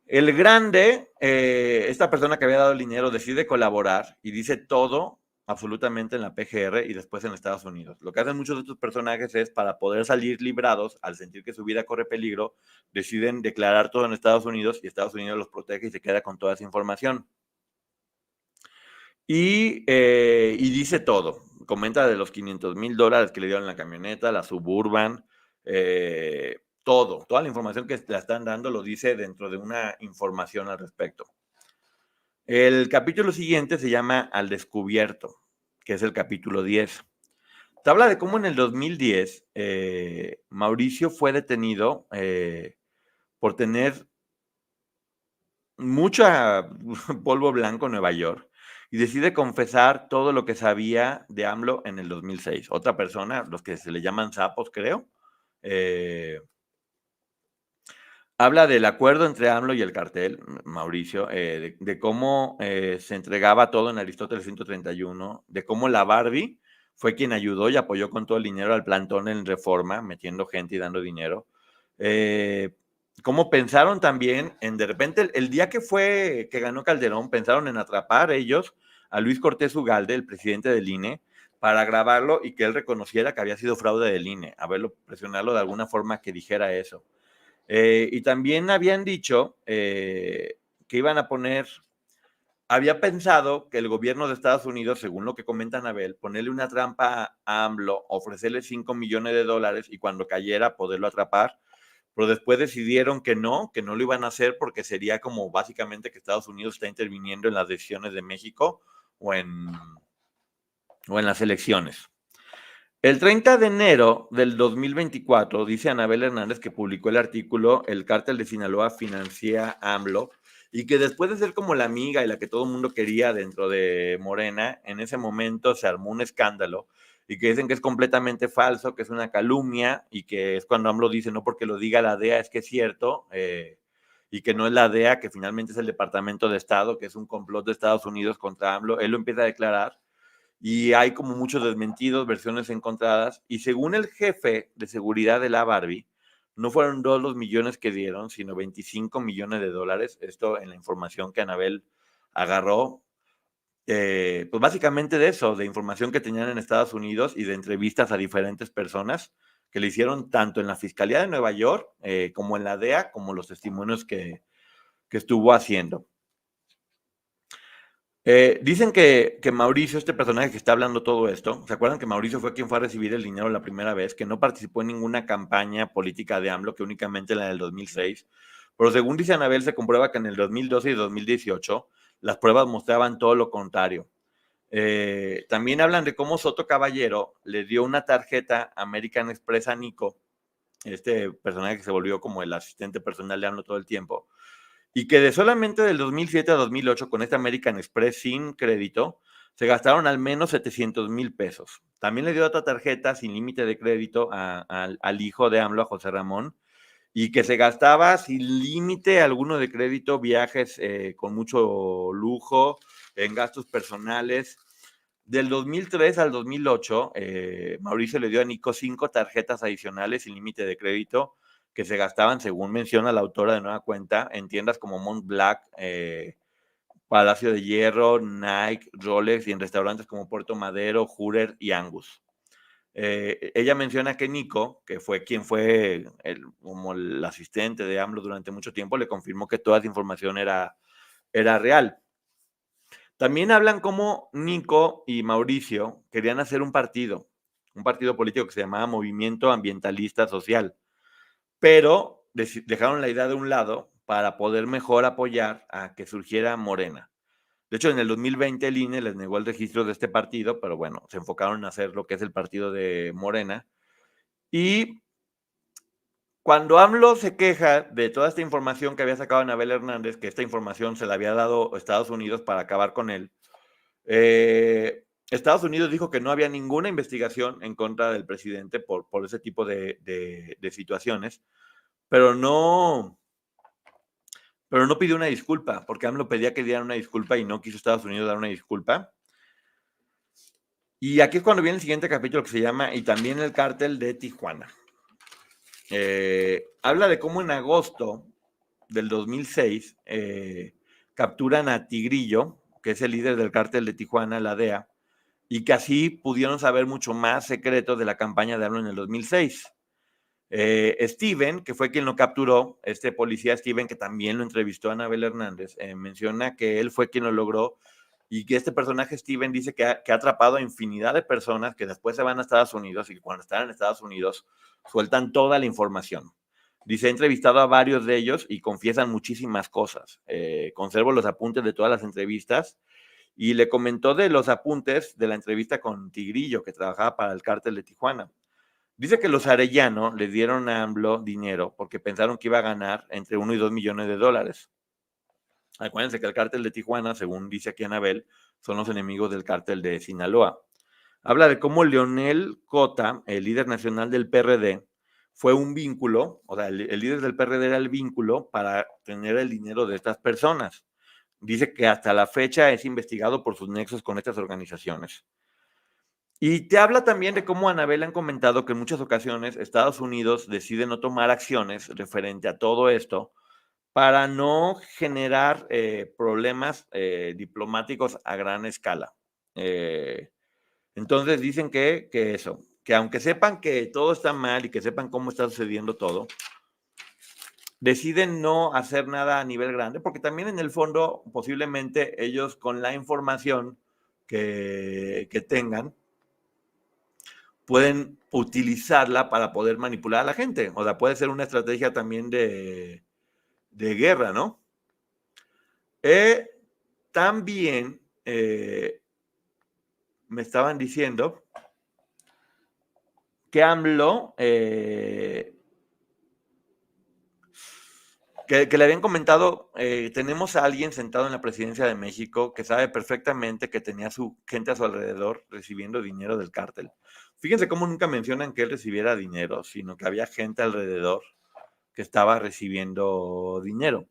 El Grande, esta persona que había dado el dinero, decide colaborar y dice todo absolutamente en la PGR y después en Estados Unidos. Lo que hacen muchos de estos personajes es, para poder salir librados, al sentir que su vida corre peligro, deciden declarar todo en Estados Unidos y Estados Unidos los protege y se queda con toda esa información. Y dice todo. Comenta de los $500,000 que le dieron la camioneta, la Suburban, toda la información que la están dando lo dice dentro de una información al respecto. El capítulo siguiente se llama Al Descubierto, que es el capítulo 10. Te habla de cómo en el 2010 Mauricio fue detenido por tener mucha polvo blanco en Nueva York y decide confesar todo lo que sabía de AMLO en el 2006. Otra persona, los que se le llaman sapos, creo, eh, habla del acuerdo entre AMLO y el cartel, Mauricio, de cómo se entregaba todo en Aristóteles 131, de cómo la Barbie fue quien ayudó y apoyó con todo el dinero al plantón en Reforma, metiendo gente y dando dinero. Eh, cómo pensaron también en, de repente, el día que ganó Calderón, pensaron en atrapar ellos a Luis Cortés Ugalde, el presidente del INE, para grabarlo y que él reconociera que había sido fraude del INE, a verlo, presionarlo de alguna forma que dijera eso. Y también habían dicho que iban a poner, había pensado que el gobierno de Estados Unidos, según lo que comenta Anabel, ponerle una trampa a AMLO, ofrecerle $5 millones y cuando cayera poderlo atrapar, pero después decidieron que no lo iban a hacer porque sería como básicamente que Estados Unidos está interviniendo en las decisiones de México o o en las elecciones. El 30 de enero del 2024, dice Anabel Hernández, que publicó el artículo El cártel de Sinaloa financia AMLO, y que después de ser como la amiga y la que todo el mundo quería dentro de Morena, en ese momento se armó un escándalo y que dicen que es completamente falso, que es una calumnia y que es cuando AMLO dice no porque lo diga la DEA es que es cierto, y que no es la DEA, que finalmente es el Departamento de Estado, que es un complot de Estados Unidos contra AMLO. Él lo empieza a declarar y hay como muchos desmentidos, versiones encontradas, y según el jefe de seguridad de la Barbie, no fueron 2 los millones que dieron, sino $25 millones. Esto en la información que Anabel agarró, pues básicamente de eso, de información que tenían en Estados Unidos y de entrevistas a diferentes personas que le hicieron tanto en la Fiscalía de Nueva York como en la DEA, como los testimonios que estuvo haciendo. Dicen que Mauricio, este personaje que está hablando todo esto, ¿se acuerdan que Mauricio fue quien fue a recibir el dinero la primera vez? Que no participó en ninguna campaña política de AMLO, que únicamente la del 2006. Pero según dice Anabel, se comprueba que en el 2012 y 2018 las pruebas mostraban todo lo contrario. También hablan de cómo Soto Caballero le dio una tarjeta American Express a Nico, este personaje que se volvió como el asistente personal de AMLO todo el tiempo, y que de solamente del 2007 a 2008 con este American Express sin crédito, se gastaron al menos 700 mil pesos. También le dio otra tarjeta sin límite de crédito al hijo de AMLO, a José Ramón, y que se gastaba sin límite alguno de crédito, viajes con mucho lujo, en gastos personales. Del 2003 al 2008, Mauricio le dio a Nico 5 tarjetas adicionales sin límite de crédito que se gastaban, según menciona la autora de Nueva Cuenta, en tiendas como Montblanc, Palacio de Hierro, Nike, Rolex y en restaurantes como Puerto Madero, Hooter y Angus. Ella menciona que Nico, que fue quien fue como el asistente de AMLO durante mucho tiempo, le confirmó que toda esa información era real. También hablan como Nico y Mauricio querían hacer un partido político que se llamaba Movimiento Ambientalista Social, pero dejaron la idea de un lado para poder mejor apoyar a que surgiera Morena. De hecho, en el 2020 el INE les negó el registro de este partido, pero bueno, se enfocaron en hacer lo que es el partido de Morena. Y cuando AMLO se queja de toda esta información que había sacado Anabel Hernández, que esta información se la había dado Estados Unidos para acabar con él, Estados Unidos dijo que no había ninguna investigación en contra del presidente por ese tipo de situaciones, pero no pidió una disculpa, porque AMLO pedía que dieran una disculpa y no quiso Estados Unidos dar una disculpa. Y aquí es cuando viene el siguiente capítulo que se llama Y también el cártel de Tijuana. Habla de cómo en agosto del 2006 capturan a Tigrillo, que es el líder del cártel de Tijuana, la DEA, y que así pudieron saber mucho más secretos de la campaña de AMLO en el 2006. Steven, que fue quien lo capturó, este policía Steven, que también lo entrevistó a Anabel Hernández, menciona que él fue quien lo logró y que este personaje Steven dice que ha atrapado a infinidad de personas que después se van a Estados Unidos y que cuando están en Estados Unidos sueltan toda la información. Dice, he entrevistado a varios de ellos y confiesan muchísimas cosas. Conservo los apuntes de todas las entrevistas y le comentó de los apuntes de la entrevista con Tigrillo, que trabajaba para el cártel de Tijuana. Dice que los Arellano le dieron a AMLO dinero porque pensaron que iba a ganar entre 1 y 2 millones de dólares. Acuérdense que el cártel de Tijuana, según dice aquí Anabel, son los enemigos del cártel de Sinaloa. Habla de cómo Leonel Cota, el líder nacional del PRD, fue un vínculo, o sea, el líder del PRD era el vínculo para tener el dinero de estas personas. Dice que hasta la fecha es investigado por sus nexos con estas organizaciones. Y te habla también de cómo Anabel han comentado que en muchas ocasiones Estados Unidos decide no tomar acciones referente a todo esto para no generar problemas diplomáticos a gran escala. Entonces dicen que eso, que aunque sepan que todo está mal y que sepan cómo está sucediendo todo, deciden no hacer nada a nivel grande, porque también en el fondo posiblemente ellos con la información que tengan, pueden utilizarla para poder manipular a la gente. O sea, puede ser una estrategia también de guerra, ¿no? También me estaban diciendo que AMLO, que le habían comentado, tenemos a alguien sentado en la presidencia de México que sabe perfectamente que tenía su gente a su alrededor recibiendo dinero del cártel. Fíjense cómo nunca mencionan que él recibiera dinero, sino que había gente alrededor que estaba recibiendo dinero.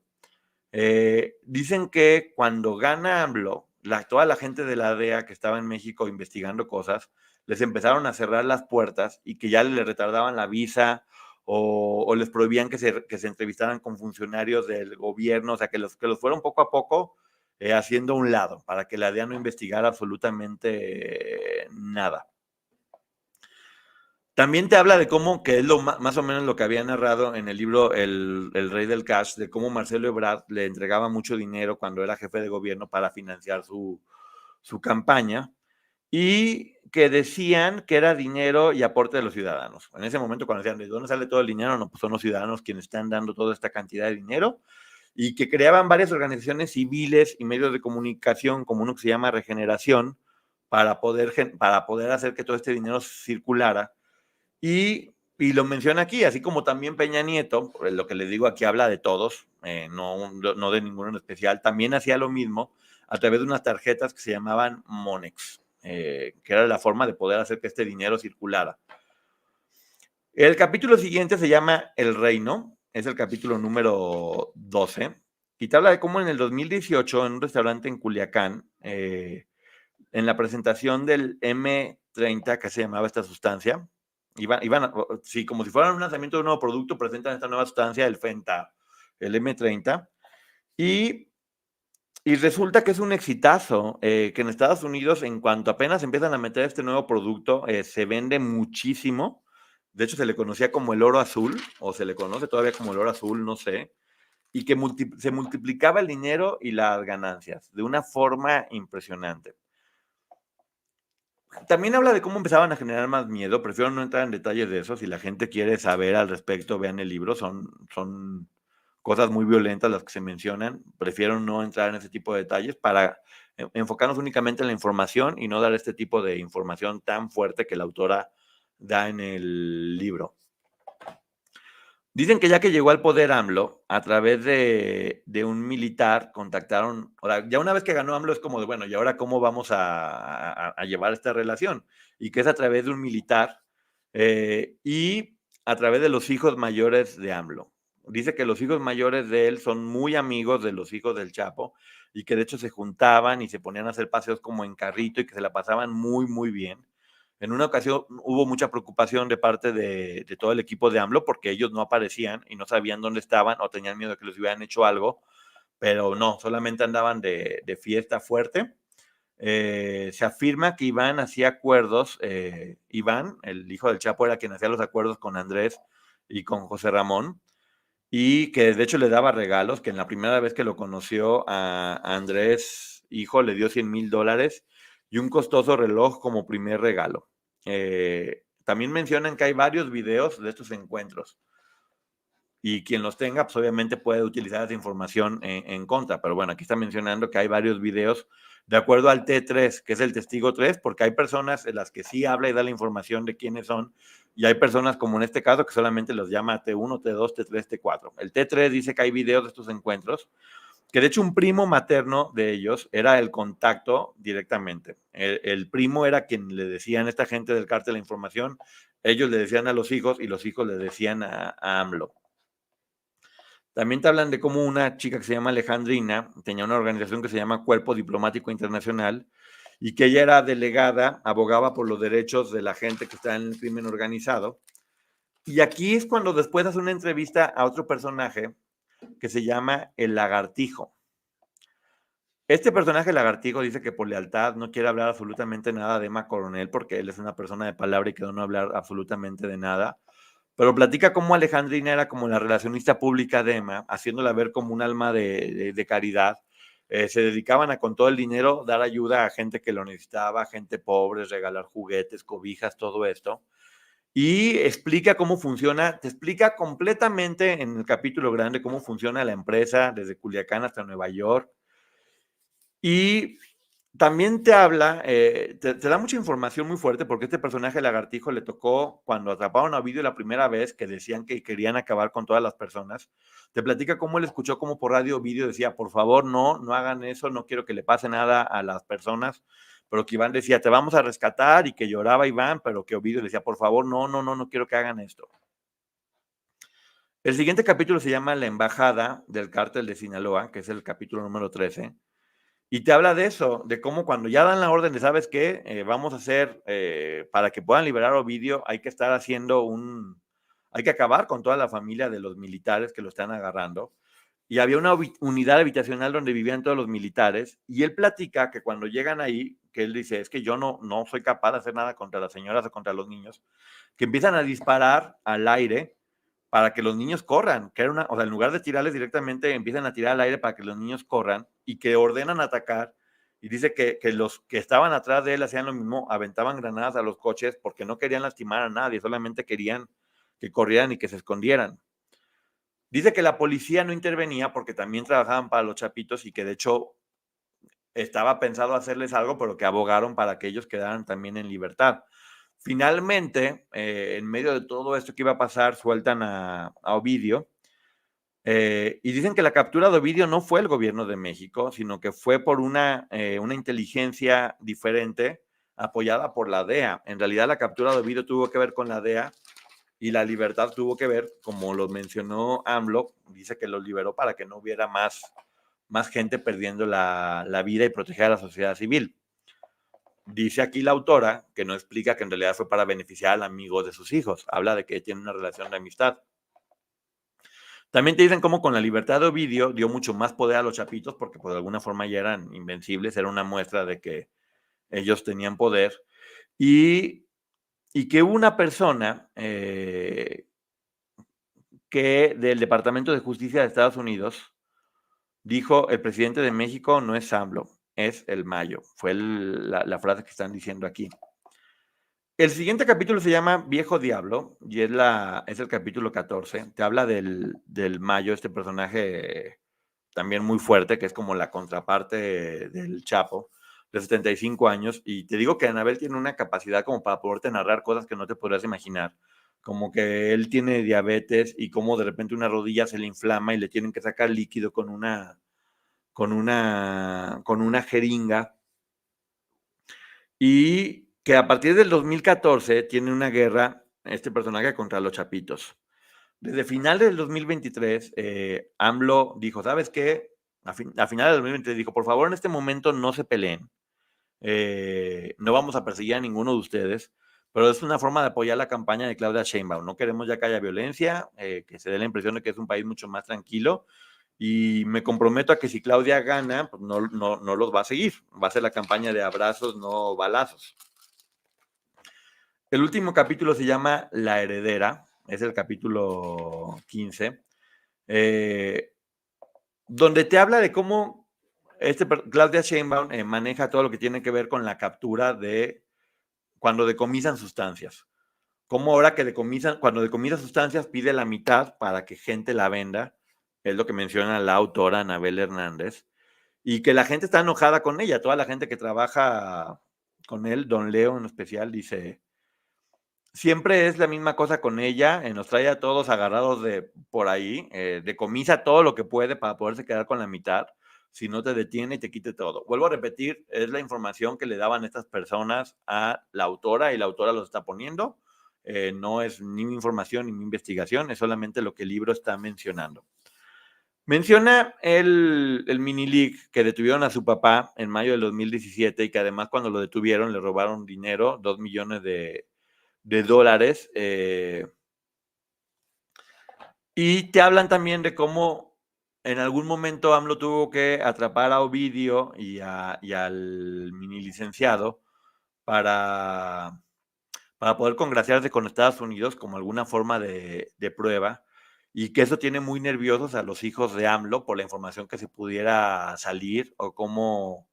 Dicen que cuando gana AMLO, toda la gente de la DEA que estaba en México investigando cosas, les empezaron a cerrar las puertas y que ya le retardaban la visa o les prohibían que se entrevistaran con funcionarios del gobierno, o sea, que los fueron poco a poco haciendo a un lado para que la DEA no investigara absolutamente nada. También te habla de cómo, que es más o menos lo que había narrado en el libro el Rey del Cash, de cómo Marcelo Ebrard le entregaba mucho dinero cuando era jefe de gobierno para financiar su campaña y que decían que era dinero y aporte de los ciudadanos. En ese momento cuando decían, ¿de dónde sale todo el dinero? No, pues son los ciudadanos quienes están dando toda esta cantidad de dinero y que creaban varias organizaciones civiles y medios de comunicación, como uno que se llama Regeneración, para poder hacer que todo este dinero circulara y lo menciona aquí, así como también Peña Nieto, lo que les digo aquí habla de todos, no de ninguno en especial, también hacía lo mismo a través de unas tarjetas que se llamaban Monex, que era la forma de poder hacer que este dinero circulara. El capítulo siguiente se llama El Reino, es el capítulo número 12, y te habla de cómo en el 2018, en un restaurante en Culiacán, en la presentación del M30, que se llamaba esta sustancia, sí, como si fuera un lanzamiento de un nuevo producto, presentan esta nueva sustancia, el Fenta, el M30, y, y resulta que es un exitazo, que en Estados Unidos, en cuanto apenas empiezan a meter este nuevo producto, se vende muchísimo. De hecho, se le conocía como el oro azul, o se le conoce todavía como el oro azul, no sé, y que se multiplicaba el dinero y las ganancias de una forma impresionante. También habla de cómo empezaban a generar más miedo. Prefiero no entrar en detalles de eso. Si la gente quiere saber al respecto, vean el libro. Son cosas muy violentas las que se mencionan. Prefiero no entrar en ese tipo de detalles para enfocarnos únicamente en la información y no dar este tipo de información tan fuerte que la autora da en el libro. Dicen que ya que llegó al poder AMLO, a través de un militar, contactaron, ahora, ya una vez que ganó AMLO es como de, bueno, ¿y ahora cómo vamos a llevar esta relación? Y que es a través de un militar y a través de los hijos mayores de AMLO. Dice que los hijos mayores de él son muy amigos de los hijos del Chapo y que de hecho se juntaban y se ponían a hacer paseos como en carrito y que se la pasaban muy, muy bien. En una ocasión hubo mucha preocupación de parte de todo el equipo de AMLO porque ellos no aparecían y no sabían dónde estaban o tenían miedo de que les hubieran hecho algo, pero no, solamente andaban de fiesta fuerte. Se afirma que Iván hacía acuerdos, Iván, el hijo del Chapo, era quien hacía los acuerdos con Andrés y con José Ramón, y que de hecho le daba regalos, que en la primera vez que lo conoció a Andrés, hijo, le dio $100,000 y un costoso reloj como primer regalo. También mencionan que hay varios videos de estos encuentros. y quien los tenga, pues obviamente puede utilizar esa información en contra. Pero bueno, aquí está mencionando que hay varios videos de acuerdo al T3, que es el testigo 3, porque hay personas en las que sí habla y da la información de quiénes son, y hay personas como en este caso que solamente los llama T1, T2, T3, T4. El T3 dice que hay videos de estos encuentros, que de hecho un primo materno de ellos era el contacto directamente. El primo era quien le decían a esta gente del cártel la información, ellos le decían a los hijos y los hijos le decían a AMLO. También te hablan de cómo una chica que se llama Alejandrina tenía una organización que se llama Cuerpo Diplomático Internacional y que ella era delegada, abogaba por los derechos de la gente que está en el crimen organizado. Y aquí es cuando después hace una entrevista a otro personaje que se llama El Lagartijo. Este personaje Lagartijo dice que por lealtad no quiere hablar absolutamente nada de Emma Coronel porque él es una persona de palabra y quedó no hablar absolutamente de nada. Pero platica cómo Alejandrina era como la relacionista pública de Emma, haciéndola ver como un alma de caridad. Se dedicaban a con todo el dinero dar ayuda a gente que lo necesitaba, gente pobre, regalar juguetes, cobijas, todo esto. Y explica cómo funciona, te explica completamente en el capítulo grande cómo funciona la empresa, desde Culiacán hasta Nueva York. Y también te habla, te da mucha información muy fuerte porque este personaje Lagartijo le tocó cuando atraparon a Ovidio la primera vez, que decían que querían acabar con todas las personas. Te platica cómo él escuchó como por radio Ovidio decía, por favor, no hagan eso, no quiero que le pase nada a las personas. Pero que Iván decía, te vamos a rescatar, y que lloraba Iván, pero que Ovidio le decía, por favor, no quiero que hagan esto. El siguiente capítulo se llama La Embajada del Cártel de Sinaloa, que es el capítulo número 13. Y te habla de eso, de cómo cuando ya dan la orden de, ¿sabes qué? Vamos a hacer, para que puedan liberar a Ovidio, hay que estar haciendo hay que acabar con toda la familia de los militares que lo están agarrando. Y había una unidad habitacional donde vivían todos los militares, y él platica que cuando llegan ahí, que él dice, es que yo no soy capaz de hacer nada contra las señoras o contra los niños, que empiezan a disparar al aire para que los niños corran, que era o sea, en lugar de tirarles directamente, empiezan a tirar al aire para que los niños corran, y que ordenan atacar, y dice que los que estaban atrás de él hacían lo mismo, aventaban granadas a los coches porque no querían lastimar a nadie, solamente querían que corrieran y que se escondieran. Dice que la policía no intervenía porque también trabajaban para los chapitos y que de hecho estaba pensado hacerles algo, pero que abogaron para que ellos quedaran también en libertad. Finalmente, en medio de todo esto que iba a pasar, sueltan a Ovidio, y dicen que la captura de Ovidio no fue el gobierno de México, sino que fue por una inteligencia diferente apoyada por la DEA. En realidad la captura de Ovidio tuvo que ver con la DEA, y la libertad tuvo que ver, como lo mencionó AMLO, dice que los liberó para que no hubiera más gente perdiendo la vida y proteger a la sociedad civil. Dice aquí la autora que no explica que en realidad fue para beneficiar al amigo de sus hijos. Habla de que tiene una relación de amistad. También te dicen cómo con la libertad de Ovidio dio mucho más poder a los chapitos porque pues, de alguna forma ya eran invencibles, era una muestra de que ellos tenían poder. Y que una persona que del Departamento de Justicia de Estados Unidos dijo, el presidente de México no es AMLO, es el Mayo. Fue la frase que están diciendo aquí. El siguiente capítulo se llama Viejo Diablo y es el capítulo 14. Te habla del Mayo, este personaje también muy fuerte, que es como la contraparte del Chapo, de 75 años. Y te digo que Anabel tiene una capacidad como para poderte narrar cosas que no te podrías imaginar. Como que él tiene diabetes y como de repente una rodilla se le inflama y le tienen que sacar líquido con una jeringa. Y que a partir del 2014 tiene una guerra este personaje contra los chapitos. Desde finales del 2023, AMLO dijo, ¿sabes qué? A finales del 2023 dijo, por favor, en este momento no se peleen. No vamos a perseguir a ninguno de ustedes, pero es una forma de apoyar la campaña de Claudia Sheinbaum. No queremos ya que haya violencia, que se dé la impresión de que es un país mucho más tranquilo. Y me comprometo a que si Claudia gana, pues no los va a seguir. Va a ser la campaña de abrazos, no balazos. El último capítulo se llama La Heredera, es el capítulo 15, donde te habla de cómo Claudia Sheinbaum maneja todo lo que tiene que ver con la captura de cuando decomisan sustancias. cómo ahora que decomisan, cuando decomisa sustancias pide la mitad para que gente la venda, es lo que menciona la autora Anabel Hernández, y que la gente está enojada con ella, toda la gente que trabaja con él, don Leo en especial, dice, siempre es la misma cosa con ella, nos trae a todos agarrados de por ahí, decomisa todo lo que puede para poderse quedar con la mitad, si no te detiene y te quite todo. Vuelvo a repetir, es la información que le daban estas personas a la autora y la autora lo está poniendo. No es ni mi información ni mi investigación, es solamente lo que el libro está mencionando. Menciona el mini league que detuvieron a su papá en mayo del 2017 y que además cuando lo detuvieron le robaron dinero, 2 millones de dólares. Y te hablan también de cómo en algún momento AMLO tuvo que atrapar a Ovidio y al mini licenciado para, para poder congraciarse con Estados Unidos como alguna forma de prueba, y que eso tiene muy nerviosos a los hijos de AMLO por la información que se pudiera salir o cómo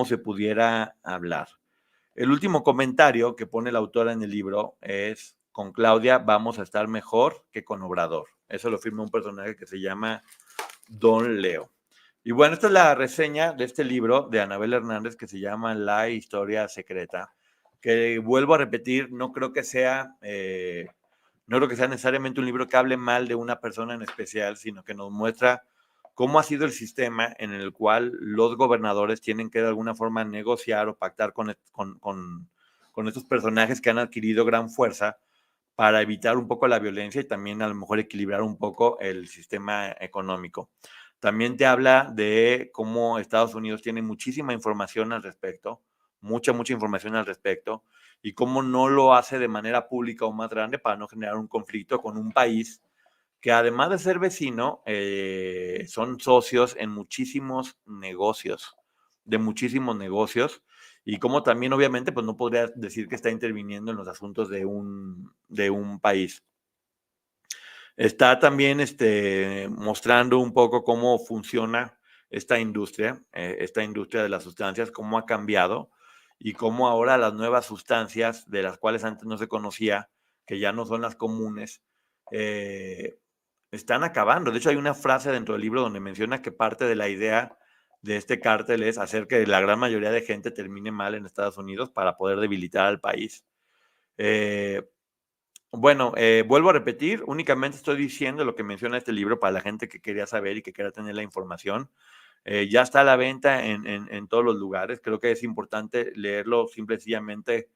se pudiera hablar. El último comentario que pone la autora en el libro es, con Claudia vamos a estar mejor que con Obrador. Eso lo firma un personaje que se llama Don Leo. Y bueno, esta es la reseña de este libro de Anabel Hernández que se llama La historia secreta, que vuelvo a repetir, no creo que sea necesariamente un libro que hable mal de una persona en especial, sino que nos muestra cómo ha sido el sistema en el cual los gobernadores tienen que de alguna forma negociar o pactar con estos personajes que han adquirido gran fuerza para evitar un poco la violencia y también a lo mejor equilibrar un poco el sistema económico. También te habla de cómo Estados Unidos tiene muchísima información al respecto, mucha información al respecto, y cómo no lo hace de manera pública o más grande para no generar un conflicto con un país que además de ser vecino, son socios en muchísimos negocios, y como también obviamente pues no podría decir que está interviniendo en los asuntos de un país. Está también mostrando un poco cómo funciona esta industria de las sustancias, cómo ha cambiado y cómo ahora las nuevas sustancias de las cuales antes no se conocía, que ya no son las comunes, eh, están acabando. De hecho, hay una frase dentro del libro donde menciona que parte de la idea de este cártel es hacer que la gran mayoría de gente termine mal en Estados Unidos para poder debilitar al país. Eh, bueno, vuelvo a repetir, únicamente estoy diciendo lo que menciona este libro para la gente que quería saber y que quería tener la información. Ya está a la venta en todos los lugares. Creo que es importante leerlo simple y sencillamente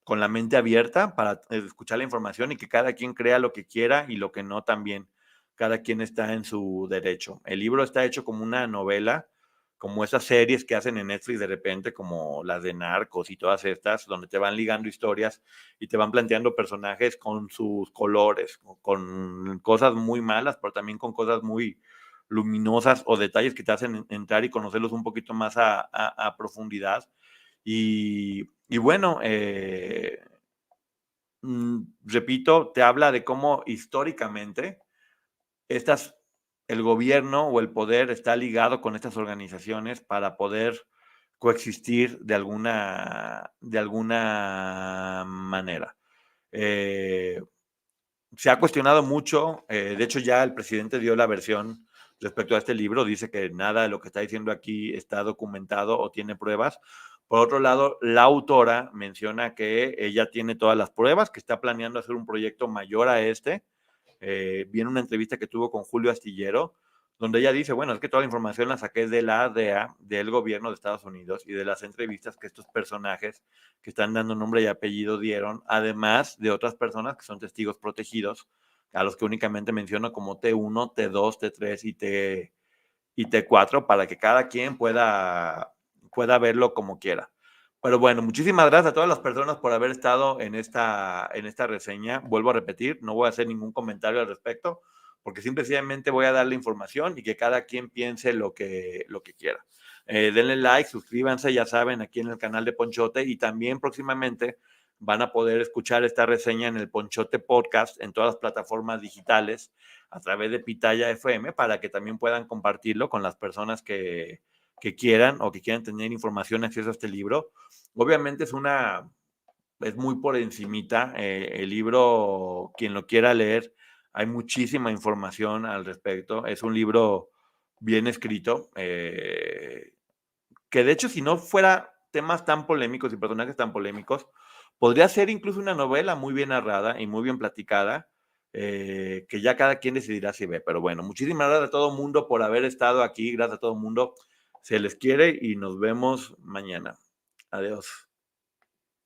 con la mente abierta para escuchar la información y que cada quien crea lo que quiera y lo que no también. Cada quien está en su derecho. El libro está hecho como una novela, como esas series que hacen en Netflix de repente, como las de Narcos y todas estas, donde te van ligando historias y te van planteando personajes con sus colores, con cosas muy malas, pero también con cosas muy luminosas o detalles que te hacen entrar y conocerlos un poquito más a profundidad. Y bueno, repito, te habla de cómo históricamente estas, el gobierno o el poder está ligado con estas organizaciones para poder coexistir de alguna manera. Eh, Se ha cuestionado mucho, de hecho ya el presidente dio la versión respecto a este libro, dice que nada de lo que está diciendo aquí está documentado o tiene pruebas. Por otro lado, la autora menciona que ella tiene todas las pruebas, que está planeando hacer un proyecto mayor a este. Vi en una entrevista que tuvo con Julio Astillero, donde ella dice, bueno, es que toda la información la saqué de la DEA, del gobierno de Estados Unidos y de las entrevistas que estos personajes que están dando nombre y apellido dieron, además de otras personas que son testigos protegidos, a los que únicamente menciono como T1, T2, T3 y T4, para que cada quien pueda verlo como quiera. Pero bueno, muchísimas gracias a todas las personas por haber estado en esta reseña. Vuelvo a repetir, no voy a hacer ningún comentario al respecto, porque simplemente voy a dar la información y que cada quien piense lo que quiera. Denle like, suscríbanse, ya saben, aquí en el canal de Ponchote, y también próximamente van a poder escuchar esta reseña en el Ponchote Podcast en todas las plataformas digitales a través de Pitaya FM para que también puedan compartirlo con las personas que quieran o que quieran tener información acceso a este libro. Obviamente es es muy por encimita. El libro, quien lo quiera leer, hay muchísima información al respecto. Es un libro bien escrito, que de hecho, si no fuera temas tan polémicos y personajes tan polémicos, podría ser incluso una novela muy bien narrada y muy bien platicada, que ya cada quien decidirá si ve. Pero bueno, muchísimas gracias a todo el mundo por haber estado aquí, gracias a todo el mundo. Se les quiere y nos vemos mañana. Adiós.